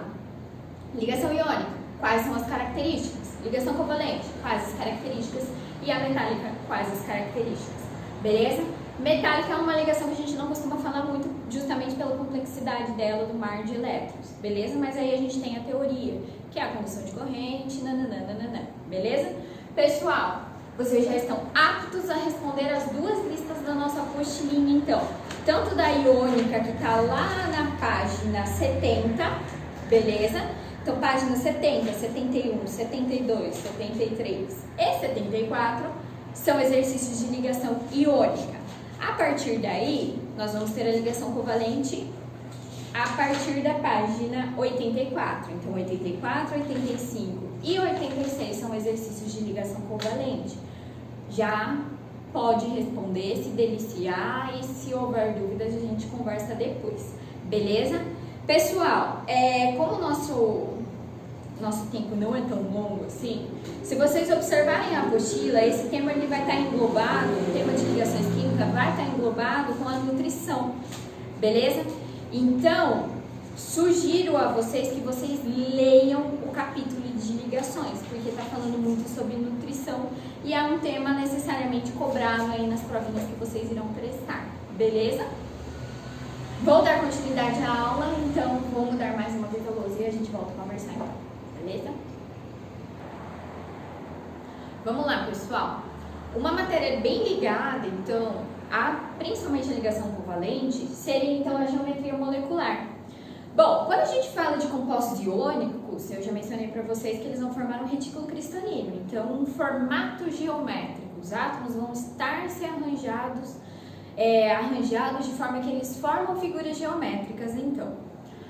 Ligação iônica, quais são as características? Ligação covalente, quais as características? E a metálica, quais as características? Beleza? Metálica é uma ligação que a gente não costuma falar muito, justamente pela complexidade dela, do mar de elétrons, beleza? Mas aí a gente tem a teoria, que é a condução de corrente, nananana, beleza? Pessoal, vocês já estão aptos a responder as 2 listas da nossa apostilinha, então. Tanto da iônica, que está lá na página 70, beleza? Então, página 70, 71, 72, 73 e 74 são exercícios de ligação iônica. A partir daí, nós vamos ter a ligação covalente a partir da página 84. Então, 84, 85 e 86 são exercícios de ligação covalente. Já pode responder, se deliciar, e se houver dúvidas a gente conversa depois, beleza? Pessoal, como o nosso nosso tempo não é tão longo assim, se vocês observarem a apostila, esse tema ele vai estar englobado, o tema de ligações químicas vai estar englobado com a nutrição, beleza? Então, sugiro a vocês que vocês leiam o capítulo de ligações, porque está falando muito sobre nutrição e é um tema necessariamente cobrado aí nas provinhas que vocês irão prestar, beleza? Vou dar continuidade à aula, então vou mudar mais uma vez a lousa e a gente volta a conversar então, beleza? Vamos lá, pessoal. Uma matéria bem ligada, então, principalmente a ligação covalente, seria então a geometria molecular. Bom, quando a gente fala de compostos iônicos, eu já mencionei para vocês que eles vão formar um retículo cristalino, então um formato geométrico. Os átomos vão estar se arranjados de forma que eles formam figuras geométricas, então.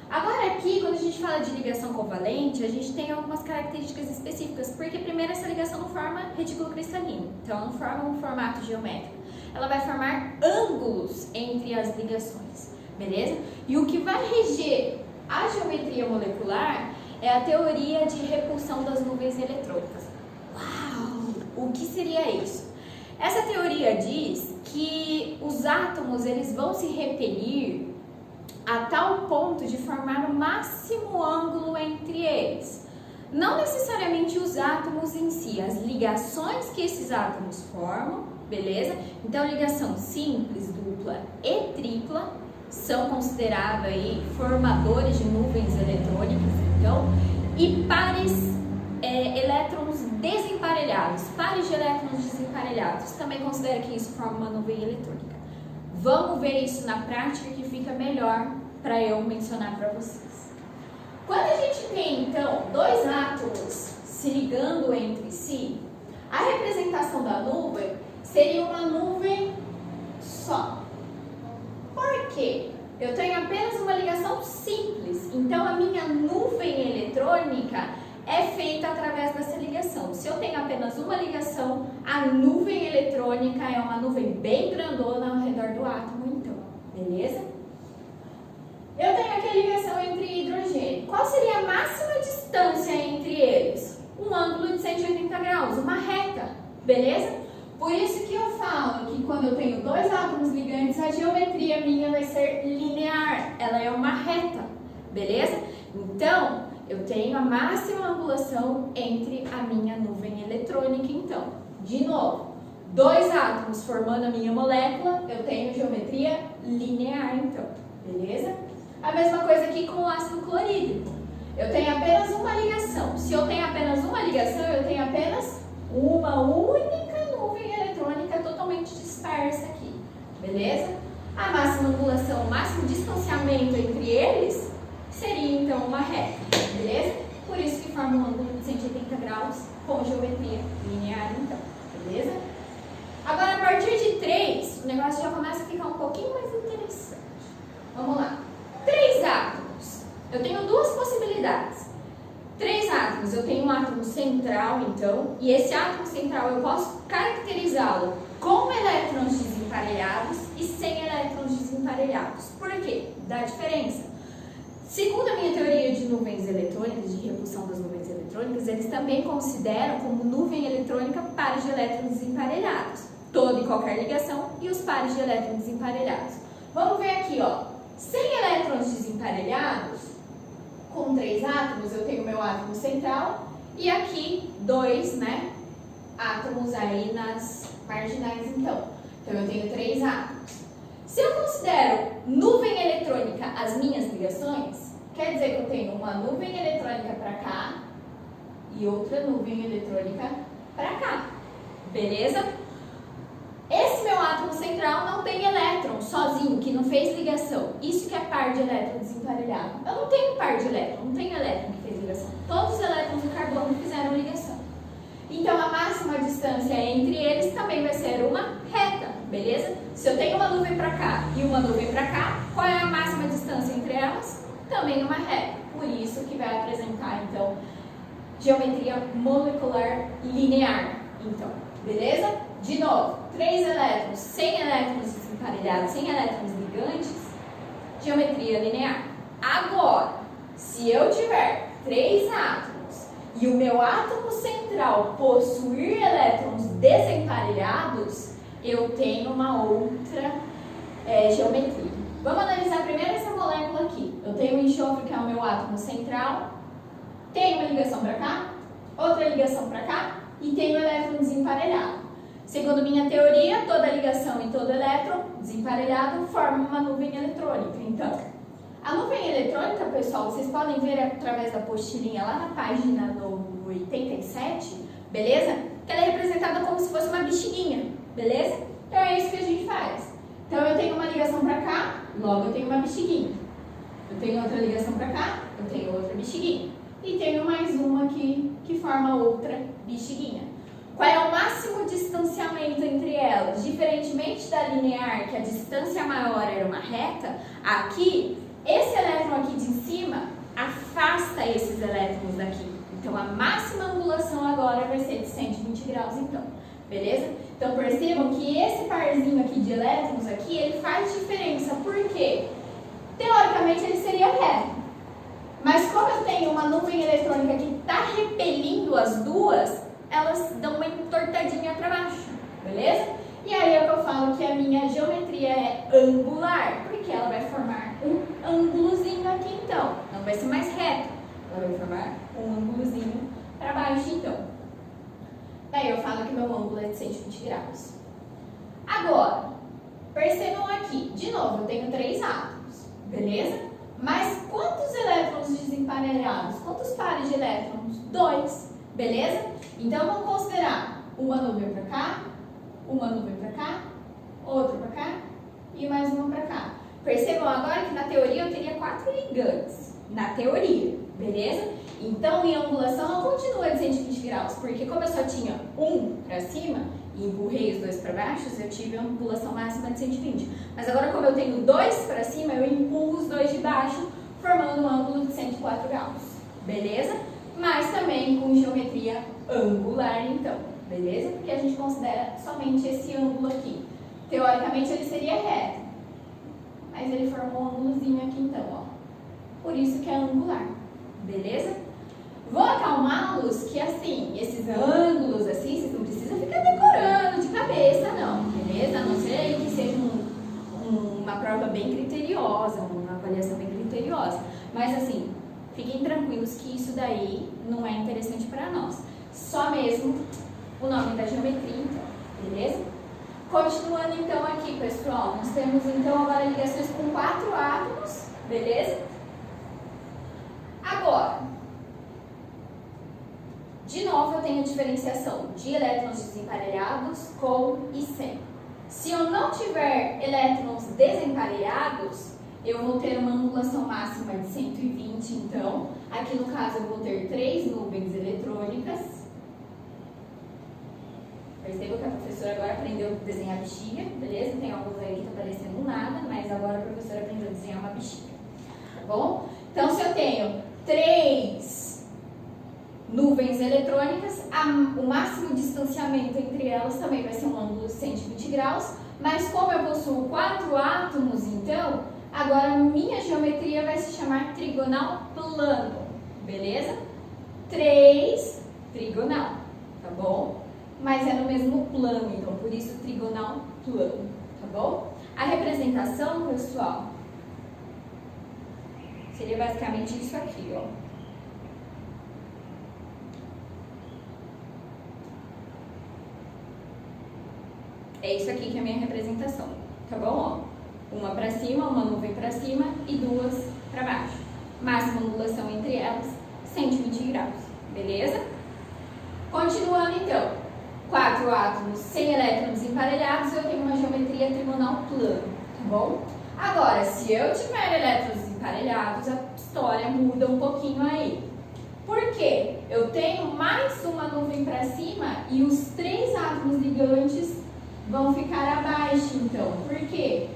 Agora aqui, quando a gente fala de ligação covalente, a gente tem algumas características específicas, porque primeiro essa ligação não forma retículo cristalino, então não forma um formato geométrico. Ela vai formar ângulos entre as ligações, beleza? E o que vai reger a geometria molecular é a teoria de repulsão das nuvens eletrônicas. Uau! O que seria isso? Essa teoria diz que os átomos eles vão se repelir a tal ponto de formar o máximo ângulo entre eles. Não necessariamente os átomos em si, as ligações que esses átomos formam, beleza? Então, ligação simples, dupla e tripla são considerados aí formadores de nuvens eletrônicas, então, e pares elétrons desemparelhados, pares de elétrons desemparelhados, também considera que isso forma uma nuvem eletrônica. Vamos ver isso na prática que fica melhor para eu mencionar para vocês. Quando a gente tem, então, dois átomos se ligando entre si, a representação da nuvem seria uma nuvem só. Por quê? Eu tenho apenas uma ligação simples, então a minha nuvem eletrônica é feita através dessa ligação. Se eu tenho apenas uma ligação, a nuvem eletrônica é uma nuvem bem grandona ao redor do átomo, então, beleza? Eu tenho aqui a ligação entre hidrogênio. Qual seria a máxima distância entre eles? Um ângulo de 180 graus, uma reta, beleza? Por isso que eu falo que quando eu tenho dois átomos ligantes, a geometria minha vai ser linear, ela é uma reta, beleza? Então, eu tenho a máxima angulação entre a minha nuvem eletrônica, então. De novo, dois átomos formando a minha molécula, eu tenho geometria linear, então, beleza? A mesma coisa aqui com o ácido clorídrico. Eu tenho apenas uma ligação. Se eu tenho apenas uma ligação, eu tenho apenas uma única nuvem eletrônica totalmente dispersa aqui, beleza? A máxima angulação, o máximo distanciamento entre eles seria então uma reta, beleza? Por isso que forma um ângulo de 180 graus com geometria linear, então, beleza? Agora, a partir de 3, o negócio já começa a ficar um pouquinho mais interessante. Vamos lá. 3 átomos. Eu tenho duas possibilidades. 3 átomos. Eu tenho um átomo central, então, e esse átomo central eu posso caracterizá-lo com elétrons desemparelhados e sem elétrons desemparelhados. Por quê? Dá diferença. Segundo a minha teoria de nuvens eletrônicas, de repulsão das nuvens eletrônicas, eles também consideram como nuvem eletrônica pares de elétrons desemparelhados. Toda e qualquer ligação e os pares de elétrons desemparelhados. Vamos ver aqui, ó. Sem elétrons desemparelhados, com 3 átomos, eu tenho meu átomo central e aqui 2, né, átomos aí nas marginais, então. Então, eu tenho 3 átomos. Se eu considero nuvem eletrônica as minhas ligações, quer dizer que eu tenho uma nuvem eletrônica para cá e outra nuvem eletrônica para cá, beleza? Esse meu átomo central não tem elétron sozinho, que não fez ligação. Isso que é par de elétron desemparelhado. Eu não tenho par de elétron, não tenho elétron que fez ligação. Todos os elétrons do carbono fizeram ligação. Então, a máxima distância entre eles também vai ser uma reta, beleza? Se eu tenho uma nuvem para cá e uma nuvem para cá, qual é a máxima distância entre elas? Também uma reta. Por isso que vai apresentar, então, geometria molecular linear. Então, beleza? De novo, 3 elétrons, sem elétrons desemparelhados, sem elétrons ligantes, geometria linear. Agora, se eu tiver 3 átomos e o meu átomo central possuir elétrons desemparelhados, eu tenho uma outra geometria. Vamos analisar primeiro essa molécula aqui. Eu tenho o enxofre, que é o meu átomo central, tenho uma ligação para cá, outra ligação para cá e tenho o elétron desemparelhado. Segundo minha teoria, toda ligação e todo elétron desemparelhado forma uma nuvem eletrônica. Então, a nuvem eletrônica, pessoal, vocês podem ver através da apostilinha lá na página no 87, beleza? Que ela é representada como se fosse uma bexiguinha, beleza? Então é isso que a gente faz. Então eu tenho uma ligação para cá, logo eu tenho uma bexiguinha. Eu tenho outra ligação para cá, eu tenho outra bexiguinha. E tenho mais uma aqui que forma outra bexiguinha. Qual é o máximo distanciamento entre elas? Diferentemente da linear, que a distância maior era uma reta, aqui, esse elétron aqui de cima afasta esses elétrons daqui. Então, a máxima angulação agora vai ser de 120 graus, então. Beleza? Então, percebam que esse parzinho aqui de elétrons aqui, ele faz diferença. Por quê? Teoricamente, ele seria reto. Mas como eu tenho uma nuvem eletrônica que está repelindo as duas, elas dão uma entortadinha para baixo, beleza? E aí é o que eu falo que a minha geometria é angular, porque ela vai formar um ângulozinho aqui então, não vai ser mais reto, ela vai formar um ângulozinho para baixo então. Daí eu falo que meu ângulo é de 120 graus. Agora, percebam aqui, de novo, eu tenho 3 átomos, beleza? Mas quantos elétrons desemparelhados? Quantos pares de elétrons? 2, beleza? Então, vamos considerar uma nuvem para cá, uma nuvem para cá, outra para cá e mais uma para cá. Percebam agora que na teoria eu teria 4 ligantes, na teoria, beleza? Então, minha angulação não continua de 120 graus, porque como eu só tinha um para cima e empurrei os 2 para baixo, eu tive uma angulação máxima de 120. Mas agora, como eu tenho 2 para cima, eu empurro os 2 de baixo, formando um ângulo de 104 graus, beleza? Mas também com geometria angular, então, beleza? Porque a gente considera somente esse ângulo aqui. Teoricamente, ele seria reto, mas ele formou um ângulozinho aqui, então, ó. Por isso que é angular, beleza? Vou acalmá-los que, assim, esses ângulos, assim, vocês não precisam ficar decorando de cabeça, não, beleza? A não ser que seja uma prova bem criteriosa, uma avaliação bem criteriosa. Mas, assim, fiquem tranquilos que isso daí não é interessante para nós. Só mesmo o nome da geometria, então, beleza? Continuando, então, aqui, pessoal, nós temos, então, agora ligações com 4 átomos, beleza? Agora, de novo, eu tenho a diferenciação de elétrons desemparelhados com e sem. Se eu não tiver elétrons desemparelhados, eu vou ter uma angulação máxima de 120, então, aqui no caso eu vou ter 3 nuvens eletrônicas. Perceba que a professora agora aprendeu a desenhar bexiga, beleza? Tem alguns aí que tá parecendo nada, mas agora a professora aprendeu a desenhar uma bexiga, tá bom? Então, se eu tenho 3 nuvens eletrônicas, o máximo distanciamento entre elas também vai ser um ângulo de 120 graus, mas como eu possuo 4 átomos, então, agora minha geometria vai se chamar trigonal plano, beleza? 3 trigonal, tá bom? Mas é no mesmo plano, então, por isso trigonal plano, tá bom? A representação, pessoal, seria basicamente isso aqui, ó. É isso aqui que é a minha representação, tá bom? Ó, uma para cima, uma nuvem para cima e 2 para baixo. Máxima angulação entre elas, 120 graus, beleza? Continuando então, 4 átomos sem elétrons emparelhados, eu tenho uma geometria trigonal plana, tá bom? Agora, se eu tiver elétrons emparelhados, a história muda um pouquinho aí. Por quê? Eu tenho mais uma nuvem para cima e os 3 átomos ligantes vão ficar abaixo, então. Por quê?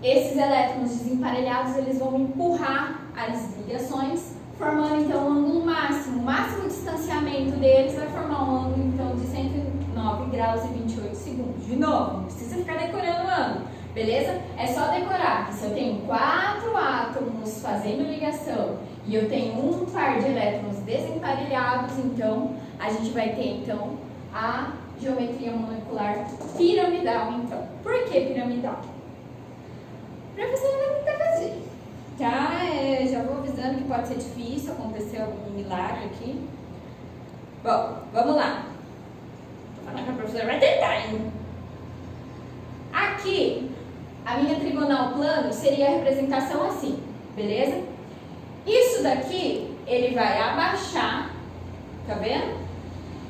Esses elétrons desemparelhados, eles vão empurrar as ligações, formando, então, um ângulo máximo. O máximo distanciamento deles vai formar um ângulo, então, de 109 graus e 28 segundos. De novo, não precisa ficar decorando o ângulo, beleza? É só decorar que se eu tenho 4 átomos fazendo ligação e eu tenho um par de elétrons desemparelhados, então a gente vai ter então a geometria molecular piramidal. Então, por que piramidal? Para você não tentar fazer, tá? Já vou avisando que pode ser difícil acontecer algum milagre aqui. Bom, vamos lá. Tô falando que a professora vai tentar, hein? Aqui, a minha trigonal plano seria a representação assim, beleza? Isso daqui, ele vai abaixar, tá vendo?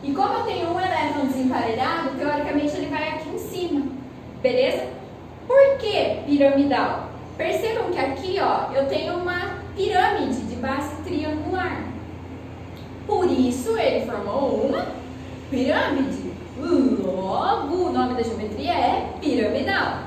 E como eu tenho um elétron desemparelhado, teoricamente ele vai aqui em cima, beleza? Por que piramidal? Percebam que aqui, ó, eu tenho uma pirâmide de base triangular. Por isso, ele formou uma pirâmide. Logo, o nome da geometria é piramidal.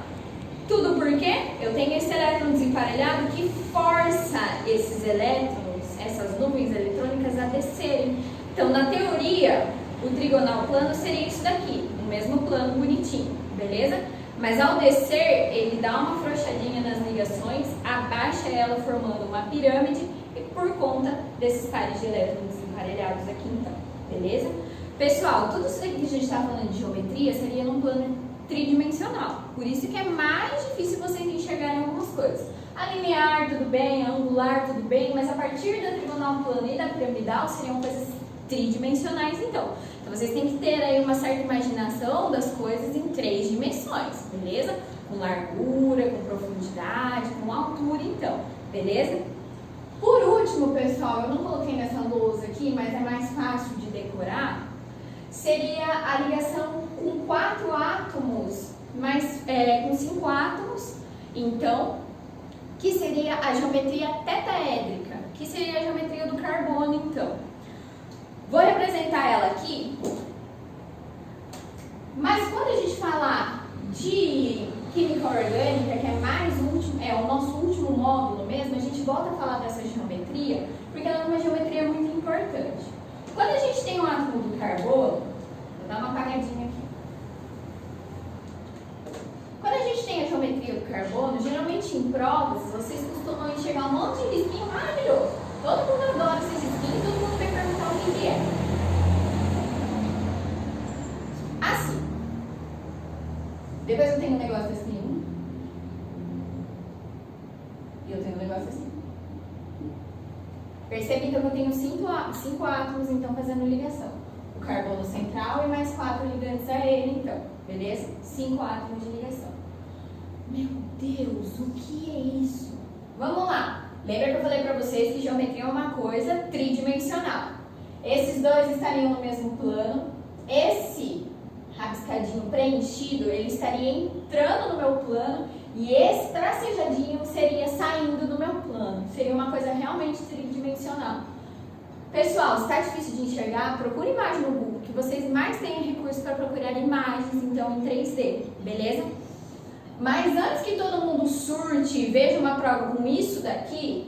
Tudo porque eu tenho esse elétron desemparelhado que força esses elétrons, essas nuvens eletrônicas a descerem. Então, na teoria, o trigonal plano seria isso daqui, o mesmo plano bonitinho, beleza? Mas ao descer, ele dá uma afrouxadinha nas ligações, abaixa ela formando uma pirâmide e por conta desses pares de elétrons desemparelhados aqui então, beleza? Pessoal, tudo isso aqui que a gente está falando de geometria seria num plano tridimensional, por isso que é mais difícil vocês enxergarem algumas coisas. A linear, tudo bem, a angular, tudo bem, mas a partir da trigonal plana e da piramidal seriam coisas tridimensionais então. Então vocês têm que ter aí uma certa imaginação das coisas em 3 dimensões, beleza? Com largura, com profundidade, com altura então, beleza? Por último, pessoal, eu não coloquei nessa lousa aqui, mas é mais fácil de decorar, seria a ligação com 4 átomos, mas com 5 átomos, então, que seria a geometria tetaédrica, que seria a geometria do carbono, então. Vou representar ela aqui, mas quando a gente falar de química orgânica, que é o nosso último módulo mesmo, a gente volta a falar dessa geometria, porque ela é uma geometria muito importante. Quando a gente tem um átomo do carbono, vou dar uma apagadinha aqui. Quando a gente tem a geometria do carbono, geralmente em provas, vocês costumam enxergar um monte de risquinho maravilhoso. Todo mundo adora esses risquinhos, todo mundo vai perguntar o que é. Assim. Depois eu tenho um negócio assim. E eu tenho um negócio assim. Percebe então que eu tenho 5 átomos então fazendo ligação. O carbono central e mais 4 ligantes a ele então. Beleza? 5 átomos de ligação. Meu Deus, o que é isso? Vamos lá. Lembra que eu falei para vocês que geometria é uma coisa tridimensional. Esses dois estariam no mesmo plano. Esse rabiscadinho preenchido, ele estaria entrando no meu plano. E esse tracejadinho seria saindo do meu plano. Seria uma coisa realmente tridimensional. Pessoal, se está difícil de enxergar, procure imagem no Google, que vocês mais têm recursos para procurar imagens, então, em 3D, beleza? Mas antes que todo mundo surte e veja uma prova com isso daqui,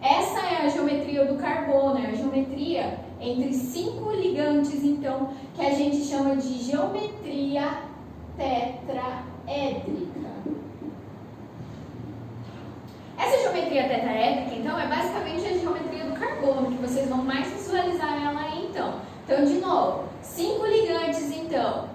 essa é a geometria do carbono, é a geometria entre 5 ligantes, então, que a gente chama de geometria tetraédrica. Essa geometria tetraédrica, então, é basicamente a geometria do carbono, que vocês vão mais visualizar ela aí, então. Então, de novo, 5 ligantes, então,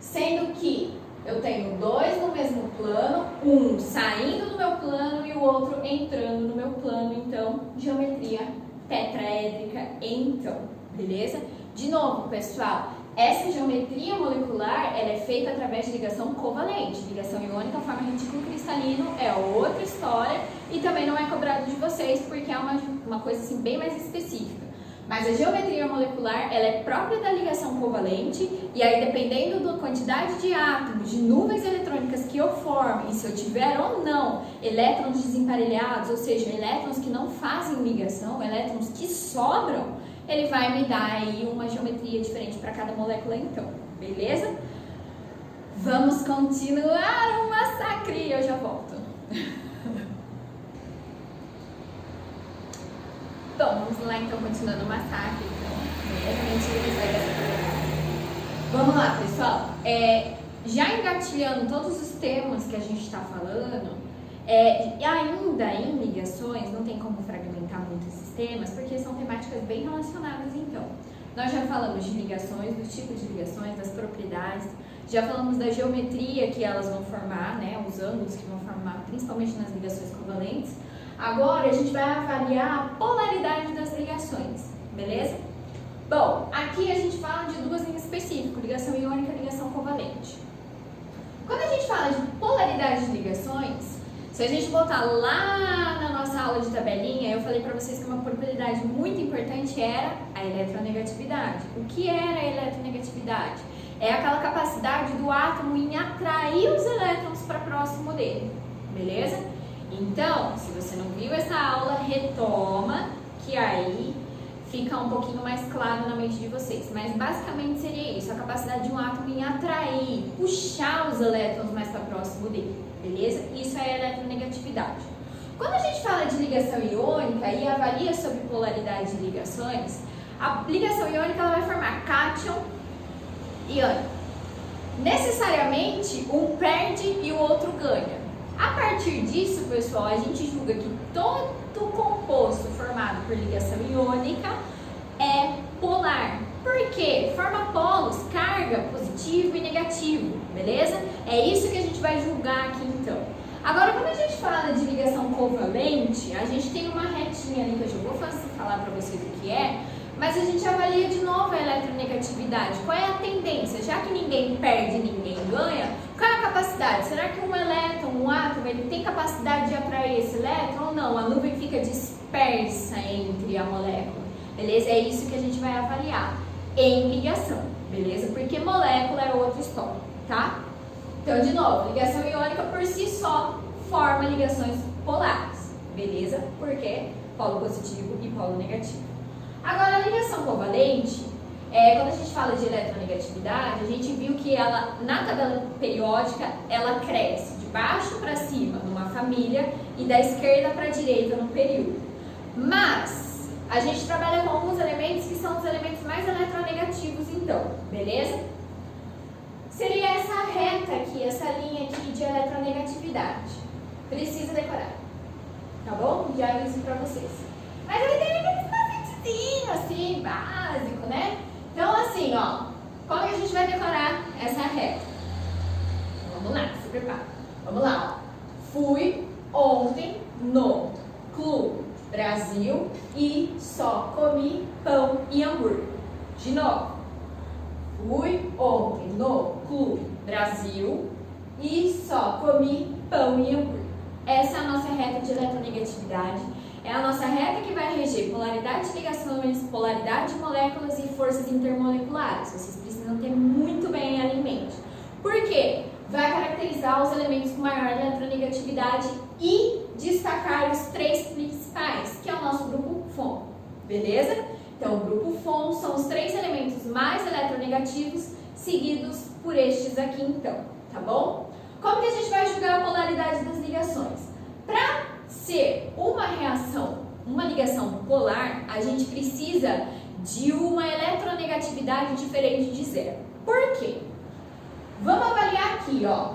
sendo que eu tenho 2 no mesmo plano, um saindo do meu plano e o outro entrando no meu plano, então, geometria tetraédrica, então, beleza? De novo, pessoal, essa geometria molecular, ela é feita através de ligação covalente. Ligação iônica, forma retículo cristalino, é outra história e também não é cobrado de vocês porque é uma coisa assim bem mais específica. Mas a geometria molecular, ela é própria da ligação covalente e aí dependendo da quantidade de átomos, de nuvens eletrônicas que eu formo e se eu tiver ou não elétrons desemparelhados, ou seja, elétrons que não fazem ligação, elétrons que sobram, ele vai me dar aí uma geometria diferente para cada molécula então, beleza? Vamos continuar o massacre, eu já volto. Bom, vamos lá então, continuando o massacre, então, vamos lá, pessoal, já engatilhando todos os temas que a gente está falando, E ainda em ligações, não tem como fragmentar muito esses temas, porque são temáticas bem relacionadas então. Nós já falamos de ligações, dos tipos de ligações, das propriedades, já falamos da geometria que elas vão formar, né, os ângulos que vão formar, principalmente nas ligações covalentes. Agora a gente vai avaliar a polaridade das ligações, beleza? Bom, aqui a gente fala de duas em específico, ligação iônica e ligação covalente. Quando a gente fala de polaridade de ligações, se a gente voltar lá na nossa aula de tabelinha, eu falei para vocês que uma propriedade muito importante era a eletronegatividade. O que era a eletronegatividade? É aquela capacidade do átomo em atrair os elétrons para próximo dele, beleza? Então, se você não viu essa aula, retoma, que aí fica um pouquinho mais claro na mente de vocês. Mas basicamente seria isso, a capacidade de um átomo em atrair, puxar os elétrons mais para próximo dele, beleza? Isso é a eletronegatividade. Quando a gente fala de ligação iônica e avalia sobre polaridade de ligações, a ligação iônica ela vai formar cátion e ânion. Necessariamente, um perde e o outro ganha. A partir disso, pessoal, a gente julga que todo composto formado por ligação iônica é polar. Por quê? Forma polos, carga, positivo e negativo, beleza? É isso que a gente vai julgar aqui então. Agora, quando a gente fala de ligação covalente, a gente tem uma retinha ali que eu já vou falar para vocês o que é, mas a gente avalia de novo a eletronegatividade. Qual é a tendência? Já que ninguém perde, ninguém ganha, qual é a capacidade? Será que um elétron, um átomo, ele tem capacidade de atrair esse elétron ou não? A nuvem fica dispersa entre a molécula, beleza? É isso que a gente vai avaliar em ligação, beleza? Porque molécula é outra história, tá? Então, de novo, ligação iônica por si só forma ligações polares, beleza? Porque polo positivo e polo negativo. Agora, a ligação covalente, quando a gente fala de eletronegatividade, a gente viu que ela, na tabela periódica, ela cresce de baixo para cima numa família e da esquerda para a direita no período. Mas, a gente trabalha com alguns elementos que são os elementos mais eletronegativos, então, beleza? Seria essa reta aqui, essa linha aqui de eletronegatividade. Precisa decorar, tá bom? Já aviso para vocês. Mas ele tem aqueles macetezinhos assim, básico, né? Então assim, ó, como que a gente vai decorar essa reta? Vamos lá, se prepara. Vamos lá, ó. Fui ontem no Clube Brasil e só comi pão e hambúrguer. De novo. Fui ontem no Clube Brasil e só comi pão e hambúrguer. Essa é a nossa reta de eletronegatividade. É a nossa reta que vai reger polaridade de ligações, polaridade de moléculas e forças intermoleculares. Vocês precisam ter muito bem ela em mente. Por quê? Vai caracterizar os elementos com maior eletronegatividade e destacar os três principais, que é o nosso grupo FON. Beleza? Então, o grupo FON são os três elementos mais eletronegativos, seguidos por estes aqui, então, tá bom? Como que a gente vai julgar a polaridade das ligações? Para ser uma reação, uma ligação polar, a gente precisa de uma eletronegatividade diferente de zero. Por quê? Vamos avaliar aqui, ó,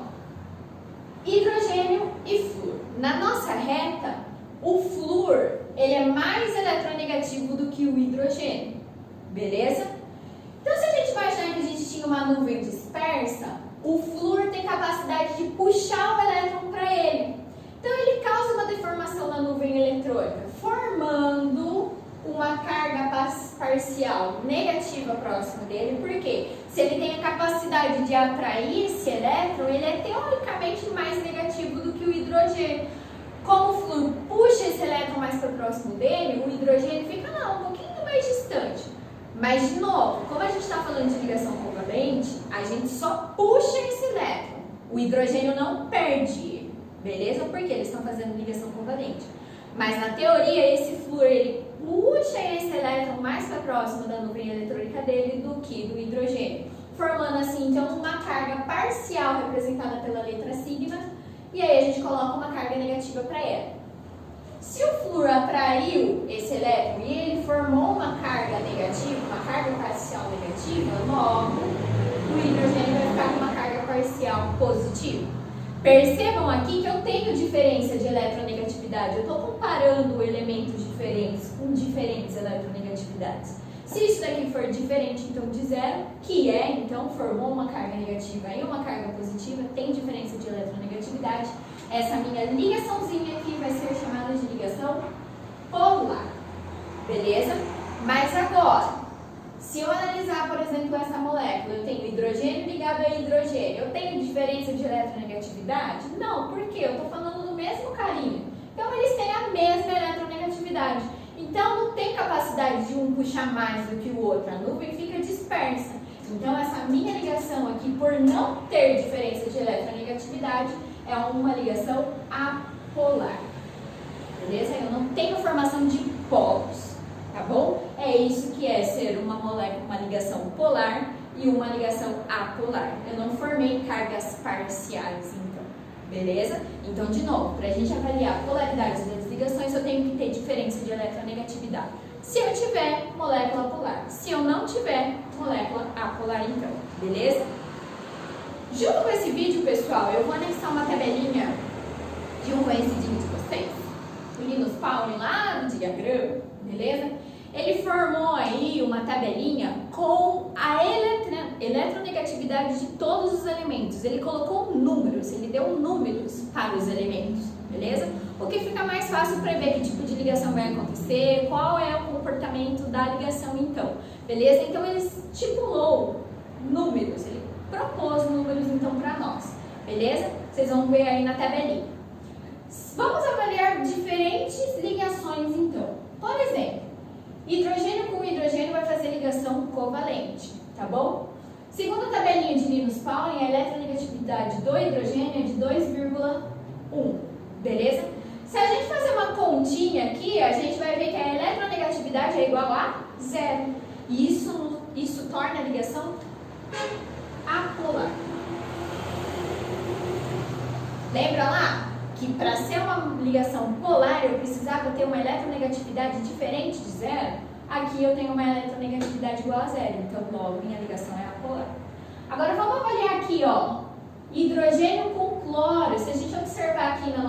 hidrogênio e flúor. Na nossa reta, o flúor, ele é mais eletronegativo do que o hidrogênio, beleza? Então, se a gente imaginar que a gente tinha uma nuvem dispersa, o flúor tem capacidade de puxar o elétron para ele. Então, ele causa uma deformação na nuvem eletrônica, formando uma carga parcial negativa próximo dele. Por quê? Se ele tem a capacidade de atrair esse elétron, ele é teoricamente mais negativo do que o hidrogênio. Como o flúor puxa esse elétron mais para próximo dele, o hidrogênio fica lá um pouquinho mais distante. Mas, de novo, como a gente está falando de ligação covalente, a gente só puxa esse elétron. O hidrogênio não perde ele, beleza? Porque eles estão fazendo ligação covalente. Mas, na teoria, esse flúor, ele puxa esse elétron mais para próximo da nuvem eletrônica dele do que do hidrogênio. Formando, assim, então, uma carga parcial representada pela letra sigma. E aí, a gente coloca uma carga negativa para ela. Se o flúor atraiu esse elétron e ele formou uma carga negativa, uma carga parcial negativa, logo o hidrogênio vai ficar com uma carga parcial positiva. Percebam aqui que eu tenho diferença de eletronegatividade. Eu estou comparando elementos diferentes com diferentes eletronegatividades. Se isso daqui for diferente, então, de zero, que é, então, formou uma carga negativa e uma carga positiva, tem diferença de eletronegatividade. Essa minha ligaçãozinha aqui vai ser chamada de ligação polar. Beleza? Mas agora, se eu analisar, por exemplo, essa molécula, eu tenho hidrogênio ligado a hidrogênio, eu tenho diferença de eletronegatividade? Não, por quê? Eu estou falando do mesmo carinho. Então, eles têm a mesma eletronegatividade. Então, não tem capacidade de um puxar mais do que o outro. A nuvem fica dispersa. Então, essa minha ligação aqui, por não ter diferença de eletronegatividade, é uma ligação apolar. Beleza? Eu não tenho formação de polos. Tá bom? É isso que é ser uma molécula, uma ligação polar e uma ligação apolar. Eu não formei cargas parciais, então. Beleza? Então, de novo, para a gente avaliar a polaridade das ligações, eu tenho que ter diferença de eletronegatividade. Se eu tiver molécula polar. Se eu não tiver molécula apolar, então. Beleza? Junto com esse vídeo, pessoal, eu vou anexar uma tabelinha de um conhecidinho de vocês. O Linus Pauling lá do diagrama. Beleza? Ele formou aí uma tabelinha com a eletronegatividade de todos os elementos. Ele colocou números, ele deu números para os elementos, beleza? O que fica mais fácil prever que tipo de ligação vai acontecer, qual é o comportamento da ligação então, beleza? Então ele estipulou números, ele propôs números então para nós, beleza? Vocês vão ver aí na tabelinha. Vamos avaliar diferentes ligações então. Por exemplo, hidrogênio com hidrogênio vai fazer ligação covalente, tá bom? Segundo a tabelinha de Linus Pauling, a eletronegatividade do hidrogênio é de 2,1, beleza? Se a gente fazer uma continha aqui, a gente vai ver que a eletronegatividade é igual a zero. E isso torna a ligação apolar. Lembra lá? Que para ser uma ligação polar eu precisava ter uma eletronegatividade diferente de zero, aqui eu tenho uma eletronegatividade igual a zero, então logo minha ligação é apolar. Agora vamos avaliar aqui, ó, hidrogênio com cloro. Se a gente observar aqui na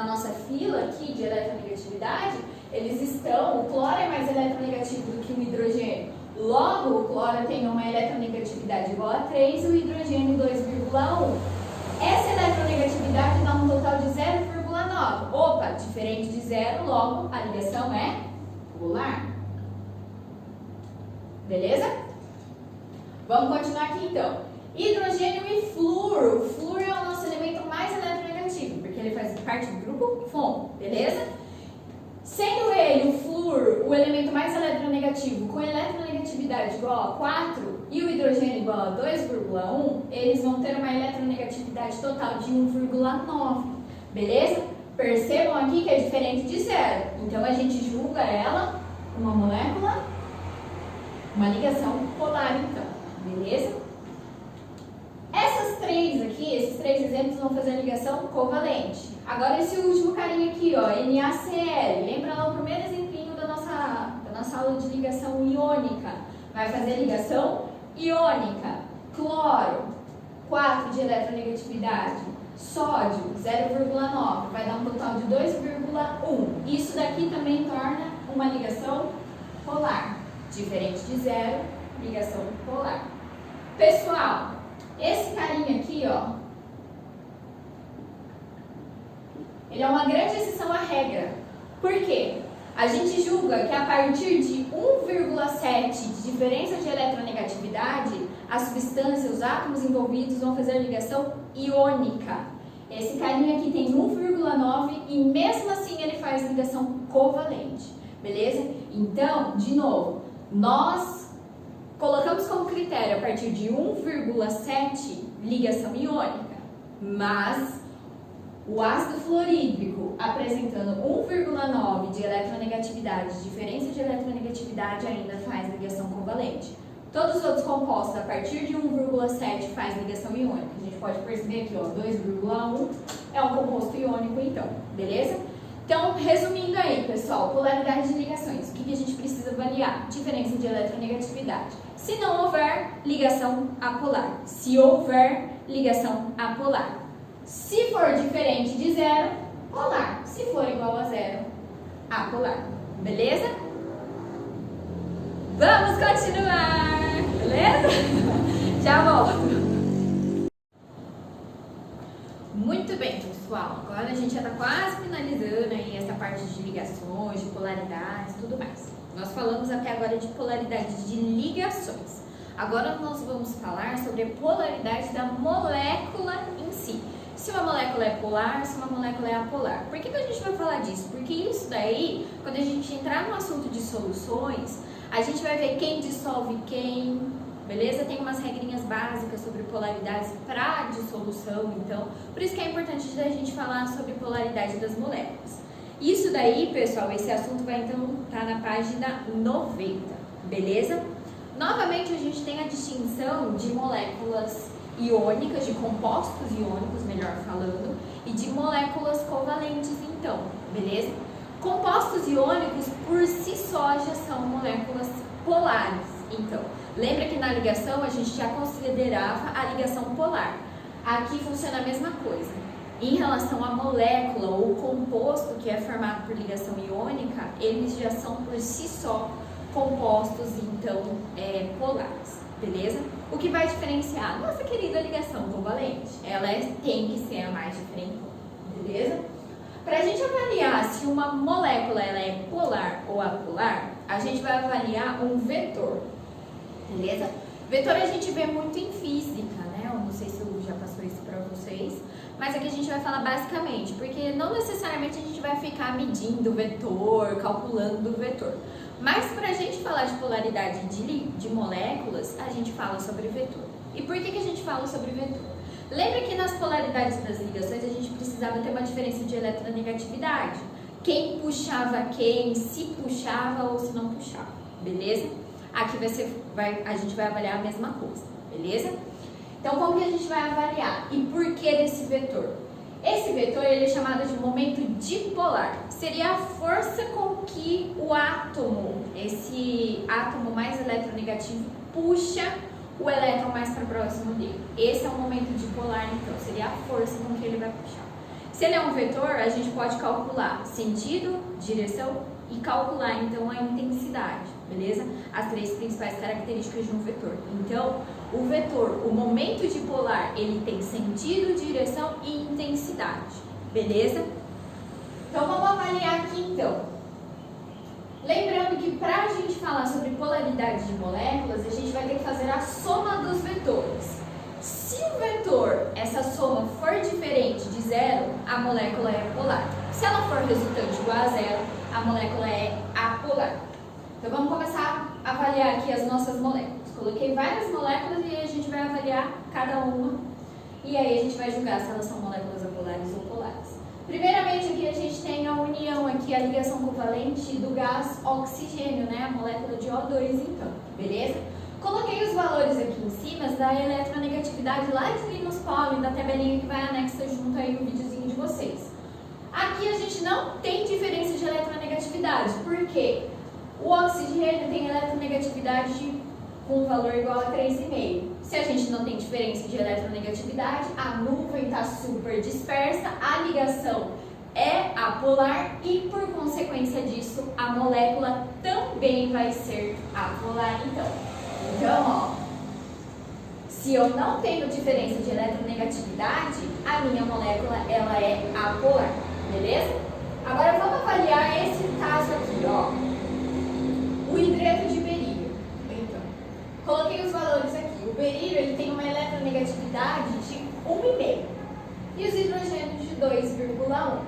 nossa fila aqui de eletronegatividade, eles estão, o cloro é mais eletronegativo do que o hidrogênio. Logo, o cloro tem uma eletronegatividade igual a 3 e o hidrogênio 2,1. Essa eletronegatividade dá um total de 0,9. Opa, diferente de zero, logo a ligação é polar. Beleza? Vamos continuar aqui então. Hidrogênio e flúor. O flúor é o nosso elemento mais eletronegativo, porque ele faz parte do grupo FON, beleza? Sendo ele, o flúor, o elemento mais eletronegativo, com eletronegatividade igual a 4 e o hidrogênio igual a 2,1, eles vão ter uma eletronegatividade total de 1,9, beleza? Percebam aqui que é diferente de zero, então a gente julga ela uma molécula, uma ligação polar, então, beleza? Essas três aqui, esses três exemplos vão fazer a ligação covalente. Agora esse último carinha aqui, ó, NaCl. Lembra lá o primeiro exemplinho da nossa aula de ligação iônica? Vai fazer ligação iônica. Cloro, 4 de eletronegatividade. Sódio, 0,9. Vai dar um total de 2,1. Isso daqui também torna uma ligação polar. Diferente de zero, ligação polar. Pessoal, esse carinha aqui, ó, ele é uma grande exceção à regra. Por quê? A gente julga que a partir de 1,7 de diferença de eletronegatividade, a substância, os átomos envolvidos vão fazer a ligação iônica. Esse carinha aqui tem 1,9 e mesmo assim ele faz ligação covalente. Beleza? Então, de novo, nós colocamos como critério a partir de 1,7 ligação iônica, mas o ácido fluorídrico apresentando 1,9 de eletronegatividade, diferença de eletronegatividade, ainda faz ligação covalente. Todos os outros compostos a partir de 1,7 faz ligação iônica. A gente pode perceber aqui, ó, 2,1 é um composto iônico então, beleza? Então, resumindo aí, pessoal, polaridade de ligações. O que a gente precisa avaliar? Diferença de eletronegatividade. Se não houver, ligação apolar. Se houver, ligação apolar. Se for diferente de zero, polar. Se for igual a zero, apolar. Beleza? Vamos continuar! Beleza? Já volto. Muito bem, pessoal. Agora a gente já está quase finalizando aí essa parte de ligações, de polaridades e tudo mais. Nós falamos até agora de polaridade de ligações. Agora nós vamos falar sobre a polaridade da molécula em si. Se uma molécula é polar, se uma molécula é apolar. Por que a gente vai falar disso? Porque isso daí, quando a gente entrar no assunto de soluções, a gente vai ver quem dissolve quem, beleza? Tem umas regrinhas básicas sobre polaridades para dissolução, então, por isso que é importante a gente falar sobre polaridade das moléculas. Isso daí, pessoal, esse assunto vai então estar na página 90, beleza? Novamente, a gente tem a distinção de moléculas iônicas, de compostos iônicos, melhor falando, e de moléculas covalentes, então, beleza? Compostos iônicos, por si só, já são moléculas polares, então. Lembra que na ligação a gente já considerava a ligação polar. Aqui funciona a mesma coisa. Em relação à molécula ou composto que é formado por ligação iônica, eles já são por si só compostos, então, polares, beleza? O que vai diferenciar? Nossa querida ligação covalente. Ela tem que ser a mais diferente, beleza? Para a gente avaliar se uma molécula ela é polar ou apolar, a gente vai avaliar um vetor, beleza? Vetor a gente vê muito em física, né? Eu não sei se eu já passou isso para vocês, mas aqui a gente vai falar basicamente, porque não necessariamente a gente vai ficar medindo o vetor, calculando o vetor. Mas para a gente falar de polaridade de moléculas, a gente fala sobre vetor. E por que a gente fala sobre vetor? Lembra que nas polaridades das ligações a gente precisava ter uma diferença de eletronegatividade. Quem puxava quem, se puxava ou se não puxava, beleza? Aqui a gente vai avaliar a mesma coisa, beleza? Então, como que a gente vai avaliar? E por que desse vetor? Esse vetor ele é chamado de momento dipolar. Seria a força com que o átomo, esse átomo mais eletronegativo, puxa o elétron mais para próximo dele. Esse é o momento dipolar, então, seria a força com que ele vai puxar. Se ele é um vetor, a gente pode calcular sentido, direção e calcular, então, a intensidade, beleza? As três principais características de um vetor. Então, o vetor, o momento dipolar, ele tem sentido, direção e intensidade, beleza? Então, vamos avaliar aqui, então. Lembrando que para a gente falar sobre polaridade de moléculas, a gente vai ter que fazer a soma dos vetores. Se o vetor, essa soma, for diferente de zero, a molécula é polar. Se ela for resultante igual a zero, a molécula é apolar. Então vamos começar a avaliar aqui as nossas moléculas. Coloquei várias moléculas e a gente vai avaliar cada uma. E aí a gente vai julgar se elas são moléculas apolares ou polares. Primeiramente aqui a gente tem a união aqui, a ligação covalente do gás oxigênio, né? A molécula de O2 então, beleza? Coloquei os valores aqui em cima da eletronegatividade lá de Linus Pauling, da tabelinha que vai anexa junto aí no videozinho de vocês. Aqui a gente não tem diferença de eletronegatividade, porque o oxigênio tem eletronegatividade com um valor igual a 3,5. Se a gente não tem diferença de eletronegatividade, a nuvem está super dispersa, a ligação é apolar e, por consequência disso, a molécula também vai ser apolar, então. Então, ó, se eu não tenho diferença de eletronegatividade, a minha molécula ela é apolar, beleza? Agora vamos avaliar esse caso aqui, ó, o hidreto de berílio. Então, coloquei os valores aqui. O berílio ele tem uma eletronegatividade de 1,5 e os hidrogênios de 2,1.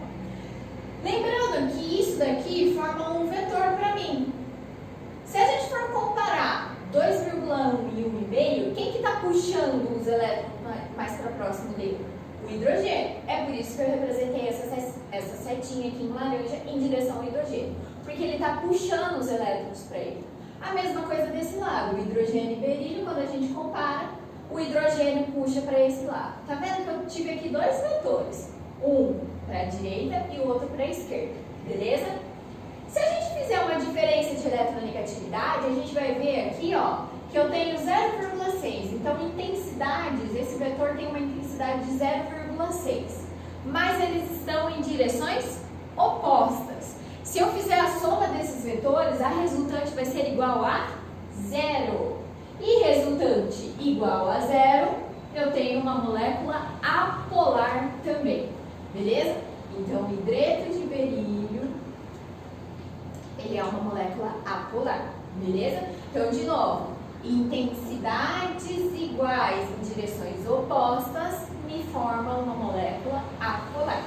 Lembrando que isso daqui forma um vetor para mim. Se a gente for comparar 2,1 e 1,5, quem que está puxando os elétrons mais para próximo dele? O hidrogênio. É por isso que eu representei essa setinha aqui em laranja em direção ao hidrogênio. Porque ele está puxando os elétrons para ele. A mesma coisa desse lado, o hidrogênio e berílio, quando a gente compara, o hidrogênio puxa para esse lado. Tá vendo que eu tive aqui dois vetores, um para a direita e o outro para a esquerda, beleza? Se a gente fizer uma diferença de eletronegatividade, a gente vai ver aqui, ó, que eu tenho 0,6. Então, intensidades, esse vetor tem uma intensidade de 0,6. 0,6. Mas eles estão em direções opostas. Se eu fizer a soma desses vetores, a resultante vai ser igual a 0. E resultante igual a 0, eu tenho uma molécula apolar também, beleza? Então, o hidreto de berílio, ele é uma molécula apolar, beleza? Então, de novo, intensidades iguais em direções opostas me formam uma molécula apolar,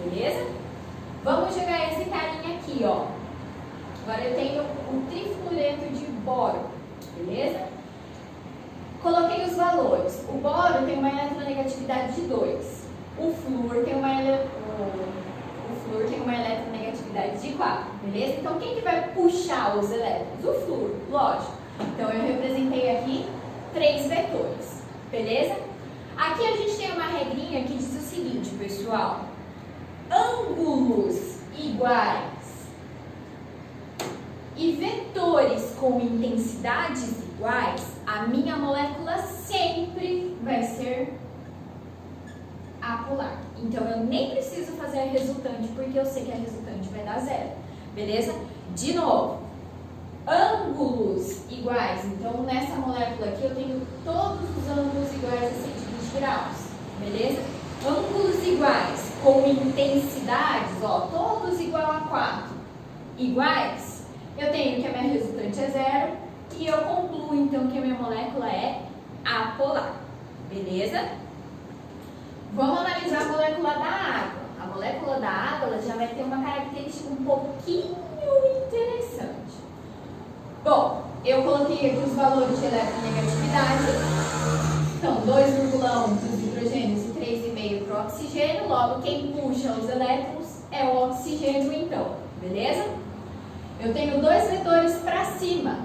beleza? Vamos jogar esse carinha aqui, ó. Agora eu tenho o trifluoreto de boro, beleza? Coloquei os valores. O boro tem uma eletronegatividade de 2. O flúor tem uma eletronegatividade de 4, beleza? Então, quem que vai puxar os elétrons? O flúor, lógico. Então, eu representei aqui 3 vetores, beleza? Aqui a gente tem uma regrinha que diz o seguinte, pessoal. Ângulos iguais e vetores com intensidades iguais, a minha molécula sempre vai ser apolar. Então, eu nem preciso fazer a resultante, porque eu sei que a resultante vai dar 0, beleza? De novo, ângulos iguais. Então, nessa molécula aqui, eu tenho todos os ângulos iguais a 120 graus, beleza? Ângulos iguais com intensidades, ó, todos igual a 4, iguais, eu tenho que a minha resultante é 0 e eu concluo, então, que a minha molécula é apolar, beleza? Vamos analisar a molécula da água. A molécula da água ela já vai ter uma característica um pouquinho interessante. Bom, eu coloquei aqui os valores de eletronegatividade. Então, 2,1 para os hidrogênios e 3,5 para o oxigênio. Logo, quem puxa os elétrons é o oxigênio, então. Beleza? Eu tenho 2 vetores para cima.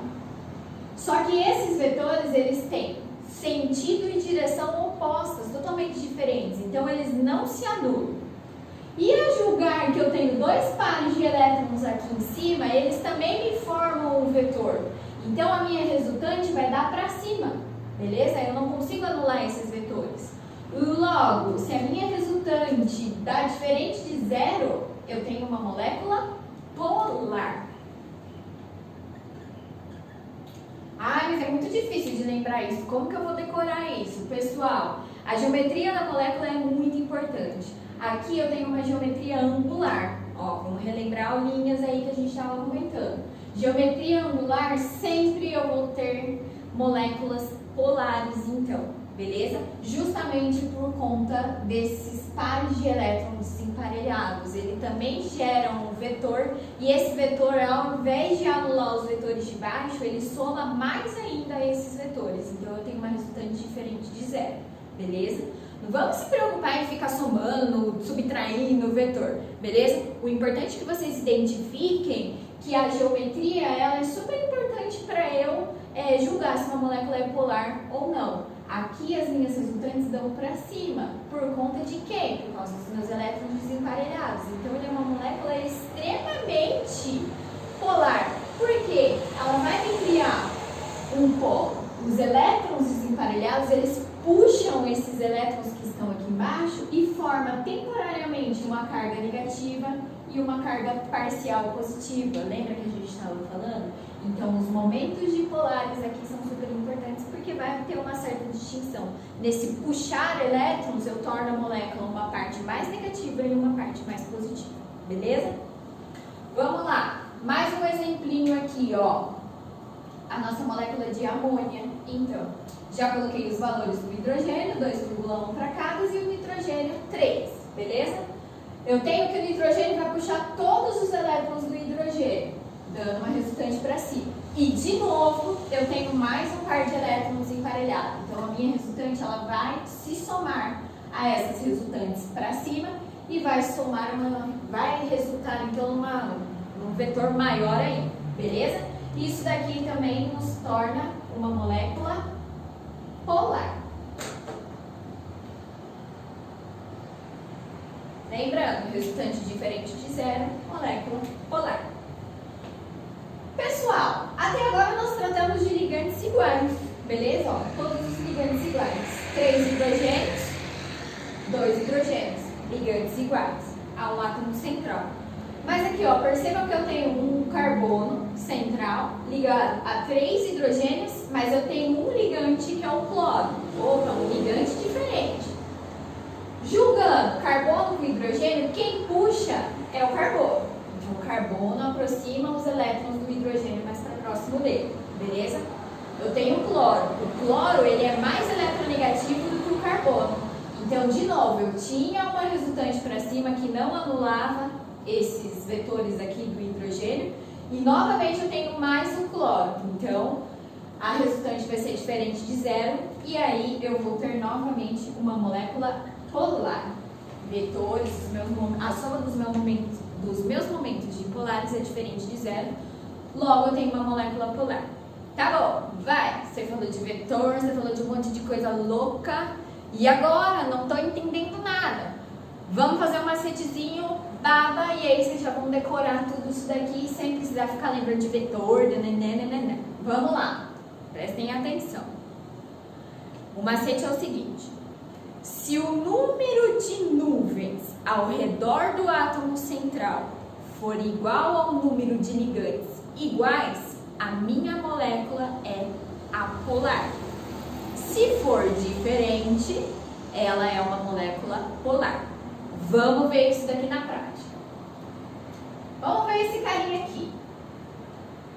Só que esses vetores, eles têm sentido e direção opostas, totalmente diferentes. Então, eles não se anulam. E a julgar que eu tenho 2 pares de elétrons aqui em cima, eles também me formam um vetor. Então, a minha resultante vai dar para cima, beleza? Eu não consigo anular esses vetores. Logo, se a minha resultante dá diferente de 0, eu tenho uma molécula polar. Ai, mas é muito difícil de lembrar isso. Como que eu vou decorar isso? Pessoal, a geometria da molécula é muito importante. Aqui eu tenho uma geometria angular. Ó, vamos relembrar aulinhas aí que a gente estava comentando. Geometria angular, sempre eu vou ter moléculas polares, então, beleza? Justamente por conta desses pares de elétrons desemparelhados. Ele também gera um vetor e esse vetor, ao invés de anular os vetores de baixo, ele soma mais ainda esses vetores. Então, eu tenho uma resultante diferente de 0, beleza? Não vamos se preocupar em ficar somando, subtraindo o vetor, beleza? O importante é que vocês identifiquem que a geometria ela é super importante para eu julgar se uma molécula é polar ou não. Aqui as minhas resultantes dão para cima. Por conta de quê? Por causa dos meus elétrons desemparelhados. Então, ele é uma molécula extremamente polar. Por quê? Ela vai me criar um polo. Os elétrons desemparelhados, eles puxam esses elétrons que estão aqui embaixo e formam temporariamente uma carga negativa e uma carga parcial positiva. Lembra que a gente estava falando? Então, os momentos dipolares aqui são super importantes porque vai ter uma certa distinção. Nesse puxar elétrons, eu torno a molécula uma parte mais negativa e uma parte mais positiva. Beleza? Vamos lá. Mais um exemplinho aqui, ó. A nossa molécula de amônia. Então, já coloquei os valores do hidrogênio, 2,1 para cada, e o nitrogênio, 3. Beleza? Eu tenho que o nitrogênio vai puxar todos os elétrons do hidrogênio, dando uma resultante para cima. E, de novo, eu tenho mais um par de elétrons emparelhado. Então, a minha resultante ela vai se somar a essas resultantes para cima e vai resultar, então, um vetor maior aí. Beleza? Isso daqui também nos torna uma molécula polar. Lembrando, resultante diferente de 0, molécula polar. Pessoal, até agora nós tratamos de ligantes iguais, beleza? Ó, todos os ligantes iguais. 3 hidrogênios dois hidrogênios, ligantes iguais, a um átomo central. Mas aqui, ó, percebam que eu tenho um carbono central ligado a 3 hidrogênios, mas eu tenho um ligante que é o cloro. Opa, um ligante diferente. Julgando carbono com hidrogênio, quem puxa é o carbono. Então, o carbono aproxima os elétrons do hidrogênio mais para próximo dele, beleza? Eu tenho o cloro. O cloro, ele é mais eletronegativo do que o carbono. Então, de novo, eu tinha uma resultante para cima que não anulava esses vetores aqui do hidrogênio, e novamente eu tenho mais o cloro, então a resultante vai ser diferente de zero, e aí eu vou ter novamente uma molécula polar. Vetores, a soma dos meus momentos dipolares é diferente de zero, logo eu tenho uma molécula polar. Tá bom, vai, você falou de vetor, você falou de um monte de coisa louca, e agora não tô entendendo nada. Vamos fazer um macetezinho baba e aí vocês já vão decorar tudo isso daqui sem precisar ficar lembrando de vetor, nananana. Vamos lá, prestem atenção. O macete é o seguinte: se o número de nuvens ao redor do átomo central for igual ao número de ligantes iguais, a minha molécula é apolar. Se for diferente, ela é uma molécula polar. Vamos ver isso daqui na prática. Vamos ver esse carinha aqui.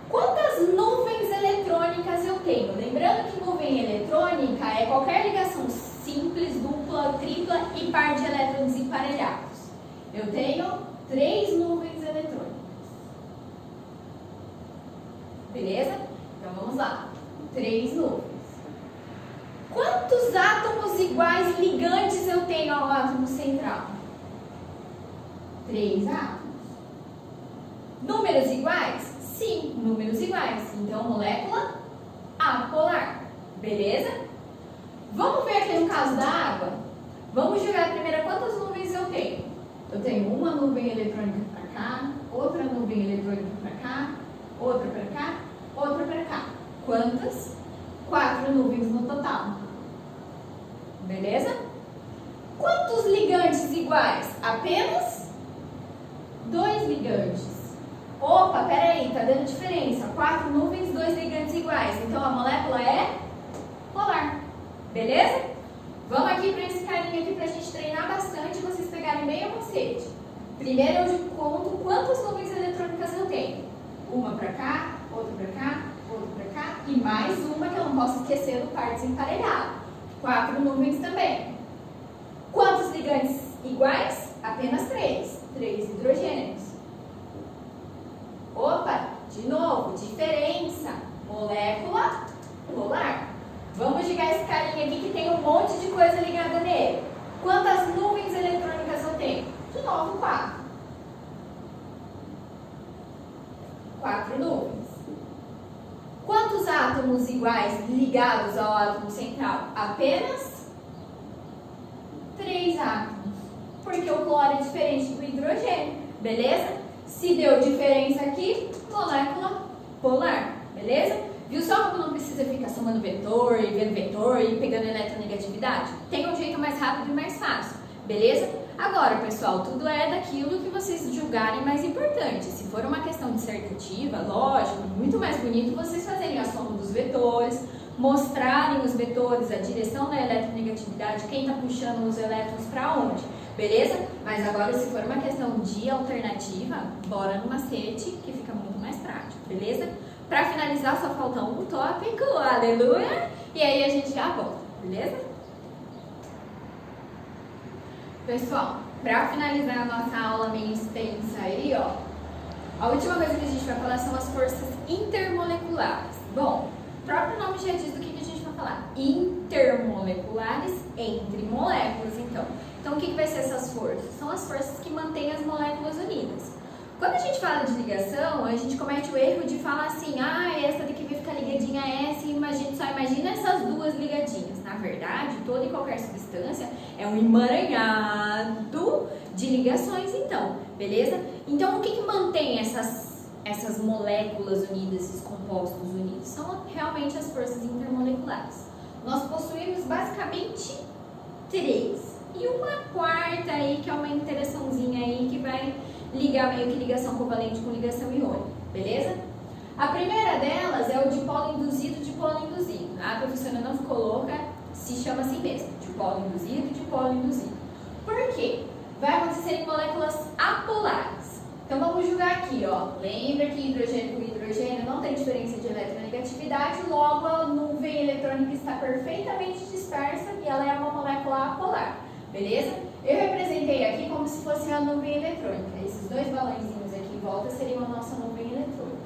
Quantas nuvens eletrônicas eu tenho? Lembrando que nuvem eletrônica é qualquer ligação simples, dupla, tripla e par de elétrons emparelhados. Eu tenho 3 nuvens eletrônicas. Beleza? Então vamos lá. 3 nuvens. Quantos átomos iguais ligantes eu tenho ao átomo central? 3 átomos. Números iguais? Sim, números iguais. Então, molécula apolar. Beleza? Vamos ver aqui no caso da água? Vamos jogar primeiro quantas nuvens eu tenho. Eu tenho uma nuvem eletrônica para cá, outra nuvem eletrônica para cá, outra para cá, outra para cá. Quantas? 4 nuvens no total. Beleza? Quantos ligantes iguais? Apenas 2 ligantes. Opa, peraí, tá dando diferença. 4 nuvens, 2 ligantes iguais. Então a molécula é polar. Beleza? Vamos aqui para esse carinha aqui pra gente treinar bastante e vocês pegarem bem o macete. Primeiro eu conto quantas nuvens eletrônicas eu tenho. Uma para cá, outra para cá, outra para cá e mais uma que eu não posso esquecer do par desemparelhado. 4 nuvens também. Quantos ligantes iguais? Apenas 3. 3 hidrogênios. Opa, de novo, diferença. Molécula polar. Vamos jogar esse carinha aqui que tem um monte de coisa ligada nele. Quantas nuvens eletrônicas eu tenho? De novo, 4. 4 nuvens. Quantos átomos iguais ligados ao átomo central? Apenas 3 átomos. Porque o cloro é diferente do hidrogênio, beleza? Se deu diferença aqui, molécula polar, beleza? Viu só como não precisa ficar somando vetor e vendo vetor e pegando eletronegatividade? Tem um jeito mais rápido e mais fácil, beleza? Agora, pessoal, tudo é daquilo que vocês julgarem mais importante. Se for uma questão dissertativa, lógico, muito mais bonito vocês fazerem a soma dos vetores, mostrarem os vetores, a direção da eletronegatividade, quem está puxando os elétrons para onde, beleza? Mas agora, se for uma questão de alternativa, bora no macete, que fica muito mais prático, beleza? Para finalizar, só falta um tópico, aleluia, e aí a gente já volta, beleza? Pessoal, para finalizar a nossa aula meio extensa aí, ó, a última coisa que a gente vai falar são as forças intermoleculares. Bom, o próprio nome já diz do que a gente vai falar. Intermoleculares, entre moléculas, então. Então, o que vai ser essas forças? São as forças que mantêm as moléculas unidas. Quando a gente fala de ligação, a gente comete o erro de falar assim, essa daqui vai ficar ligadinha a essa e só imagina essas duas ligadinhas. Na verdade, toda e qualquer substância é um emaranhado de ligações, então, beleza? Então, o que mantém essas moléculas unidas, esses compostos unidos? São realmente as forças intermoleculares. Nós possuímos basicamente 3. e uma quarta aí, que é uma interaçãozinha aí que vai ligar meio que ligação covalente com ligação iônica, beleza? A primeira delas é o dipolo induzido, dipolo induzido. A professora não ficou louca, se chama assim mesmo, dipolo induzido, dipolo induzido. Por quê? Vai acontecer em moléculas apolares. Então vamos julgar aqui, ó. Lembra que hidrogênio com hidrogênio não tem diferença de eletronegatividade, logo a nuvem eletrônica está perfeitamente dispersa e ela é uma molécula apolar, beleza? Eu representei aqui como se fosse a nuvem eletrônica. Esses dois balãozinhos aqui em volta seriam a nossa nuvem eletrônica.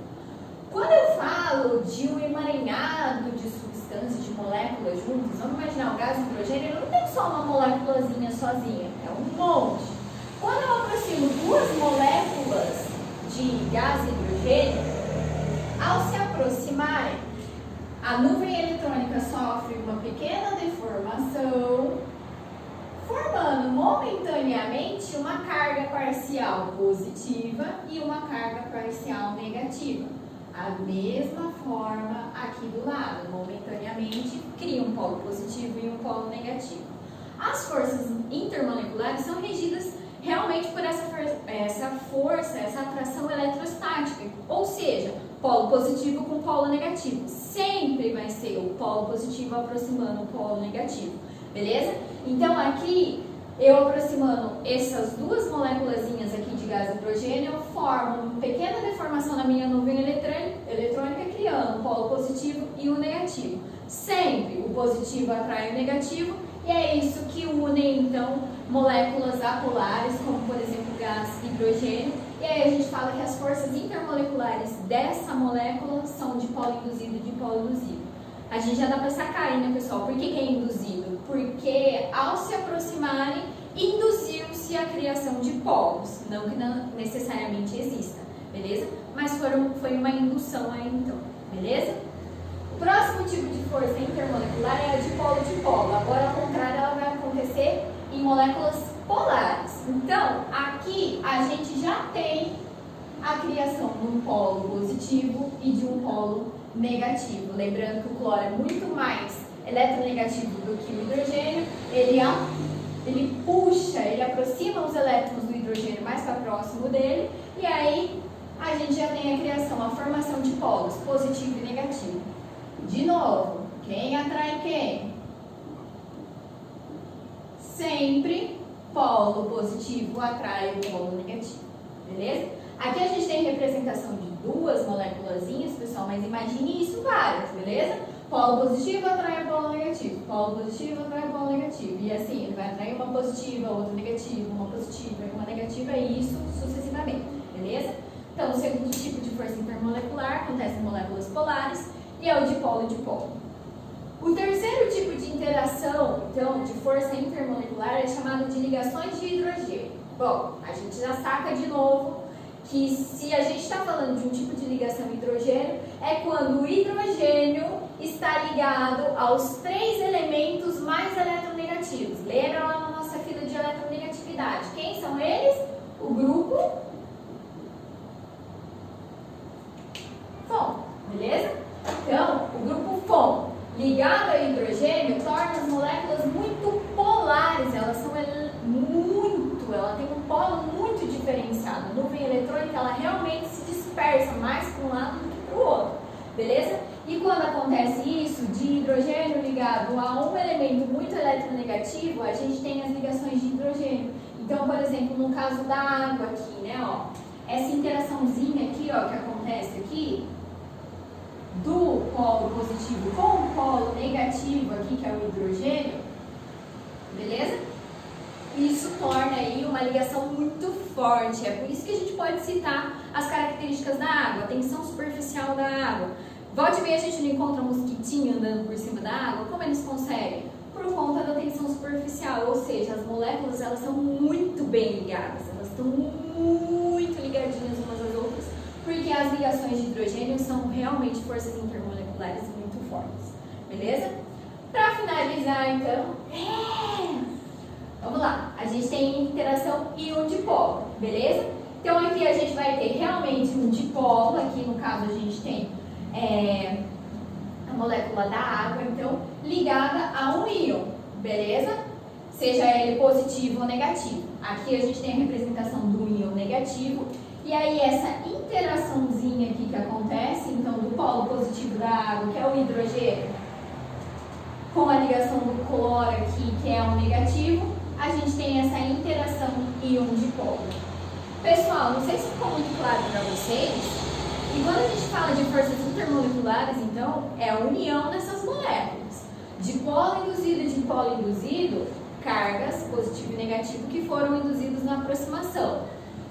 Quando eu falo de um emaranhado de substâncias, de moléculas juntas, vamos imaginar o gás hidrogênio, não tem só uma moléculazinha sozinha, é um monte. Quando eu aproximo duas moléculas de gás hidrogênio, ao se aproximarem, a nuvem eletrônica sofre uma pequena deformação, formando momentaneamente uma carga parcial positiva e uma carga parcial negativa. A mesma forma aqui do lado, momentaneamente cria um polo positivo e um polo negativo. As forças intermoleculares são regidas realmente por essa força, essa atração eletrostática, ou seja, polo positivo com polo negativo. Sempre vai ser o polo positivo aproximando o polo negativo, beleza? Então aqui, eu aproximando essas duas moléculazinhas aqui de gás hidrogênio, eu formo uma pequena deformação na minha nuvem eletrônica, criando o polo positivo e o negativo. Sempre o positivo atrai o negativo, e é isso que une, então, moléculas apolares, como por exemplo o gás hidrogênio. E aí a gente fala que as forças intermoleculares dessa molécula são de polo induzido e de polo induzido. A gente já dá para sacar aí, né, pessoal? Por que é induzido? Porque ao se aproximarem, induziu-se a criação de polos. Não que não necessariamente exista, beleza? Mas foi uma indução aí, então, beleza? O próximo tipo de força intermolecular é a dipolo-dipolo. Agora, ao contrário, ela vai acontecer em moléculas polares. Então, aqui a gente já tem a criação de um polo positivo e de um polo negativo. Lembrando que o cloro é muito mais eletronegativo do que o hidrogênio. Ele puxa, ele aproxima os elétrons do hidrogênio mais para próximo dele. E aí, a gente já tem a criação, a formação de polos, positivo e negativo. De novo, quem atrai quem? Sempre polo positivo atrai o polo negativo, beleza? Aqui a gente tem representação de duas moléculazinhas, pessoal, mas imagine isso várias, beleza? Polo positivo atrai o polo negativo, polo positivo atrai o polo negativo, e assim, ele vai atrair uma positiva, outra negativa, uma positiva e uma negativa, e isso sucessivamente, beleza? Então, o segundo tipo de força intermolecular acontece em moléculas polares, e é o dipolo e dipolo. O terceiro tipo de interação, então, de força intermolecular é chamado de ligações de hidrogênio. Bom, a gente já saca de novo que se a gente está falando de um tipo de ligação hidrogênio, é quando o hidrogênio está ligado aos três elementos mais eletronegativos. Lembra lá na nossa fila de eletronegatividade? Quem são eles? O grupo FON, beleza? Então, o grupo FON ligado ao hidrogênio torna as moléculas muito polares, ela tem um polo muito diferenciado. A nuvem eletrônica, ela realmente se dispersa mais para um lado do que para o outro, beleza? E quando acontece isso, de hidrogênio ligado a um elemento muito eletronegativo, a gente tem as ligações de hidrogênio. Então, por exemplo, no caso da água aqui, né, ó, essa interaçãozinha aqui, ó, que acontece aqui, do polo positivo com o polo negativo aqui, que é o hidrogênio, beleza? Isso torna aí uma ligação muito forte. É por isso que a gente pode citar as características da água, a tensão superficial da água. Volte e meia a gente não encontra um mosquitinho andando por cima da água. Como eles conseguem? Por conta da tensão superficial, ou seja, as moléculas elas são muito bem ligadas, elas estão muito ligadinhas umas às outras, porque as ligações de hidrogênio são realmente forças intermoleculares muito fortes, beleza? Para finalizar, então, vamos lá, a gente tem interação íon-dipolo, beleza? Então aqui a gente vai ter realmente um dipolo, aqui no caso a gente tem a molécula da água, então, ligada a um íon, beleza? seja ele positivo ou negativo. Aqui a gente tem a representação do íon negativo, e aí essa interaçãozinha aqui que acontece, então do polo positivo da água, que é o hidrogênio, com a ligação do cloro aqui, que é o negativo, a gente tem essa interação íon-dipolo. Pessoal, não sei se ficou muito claro para vocês, e quando a gente fala de forças intermoleculares, então, é a união dessas moléculas. Dipolo induzido e dipolo induzido, cargas positivo e negativo que foram induzidos na aproximação.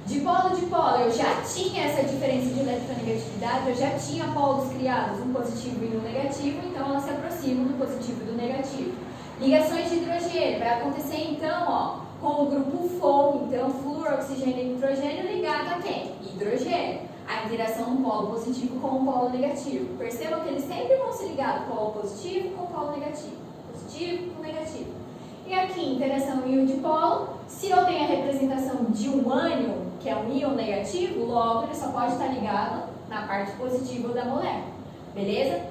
Dipolo-dipolo, eu já tinha essa diferença de eletronegatividade, eu já tinha polos criados, um positivo e um negativo, então elas se aproximam do positivo e do negativo. Ligações de hidrogênio, vai acontecer então, ó, com o grupo FON, então flúor, oxigênio e nitrogênio ligado a quem? Hidrogênio. A interação do polo positivo com o polo negativo. Percebam que eles sempre vão se ligar do polo positivo com o polo negativo. Positivo com negativo. E aqui, interação íon-dipolo, se eu tenho a representação de um ânion, que é um íon negativo, logo ele só pode estar ligado na parte positiva da molécula. Beleza?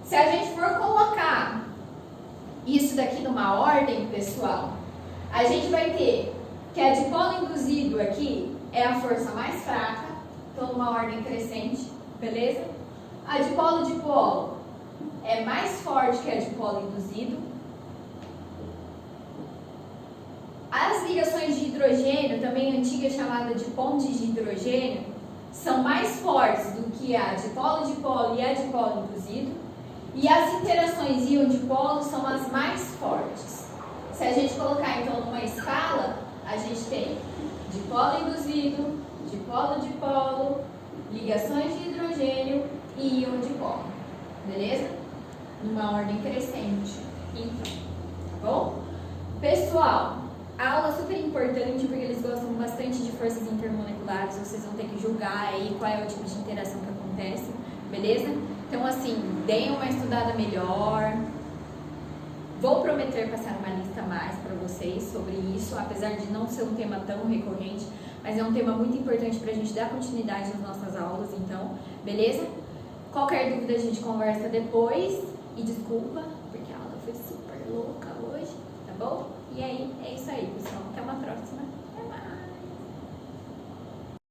Se a gente for colocar isso daqui numa ordem, pessoal, a gente vai ter que a dipolo induzido aqui é a força mais fraca, então numa ordem crescente, beleza? A dipolo-dipolo é mais forte que a dipolo induzido. As ligações de hidrogênio, também antiga chamada de pontes de hidrogênio, são mais fortes do que a dipolo-dipolo e a dipolo induzido. E as interações íon-dipolo são as mais fortes. Se a gente colocar então numa escala, a gente tem dipolo induzido, dipolo-dipolo, ligações de hidrogênio e íon-dipolo. Beleza? Numa ordem crescente. Então, tá bom? Pessoal, a aula é super importante porque eles gostam bastante de forças intermoleculares, vocês vão ter que julgar aí qual é o tipo de interação que acontece, beleza? Então assim, deem uma estudada melhor. Vou prometer passar uma lista a mais para vocês sobre isso, apesar de não ser um tema tão recorrente, mas é um tema muito importante para a gente dar continuidade nas nossas aulas, então, beleza? Qualquer dúvida a gente conversa depois, e desculpa, porque a aula foi super louca hoje, tá bom? E aí, é isso aí.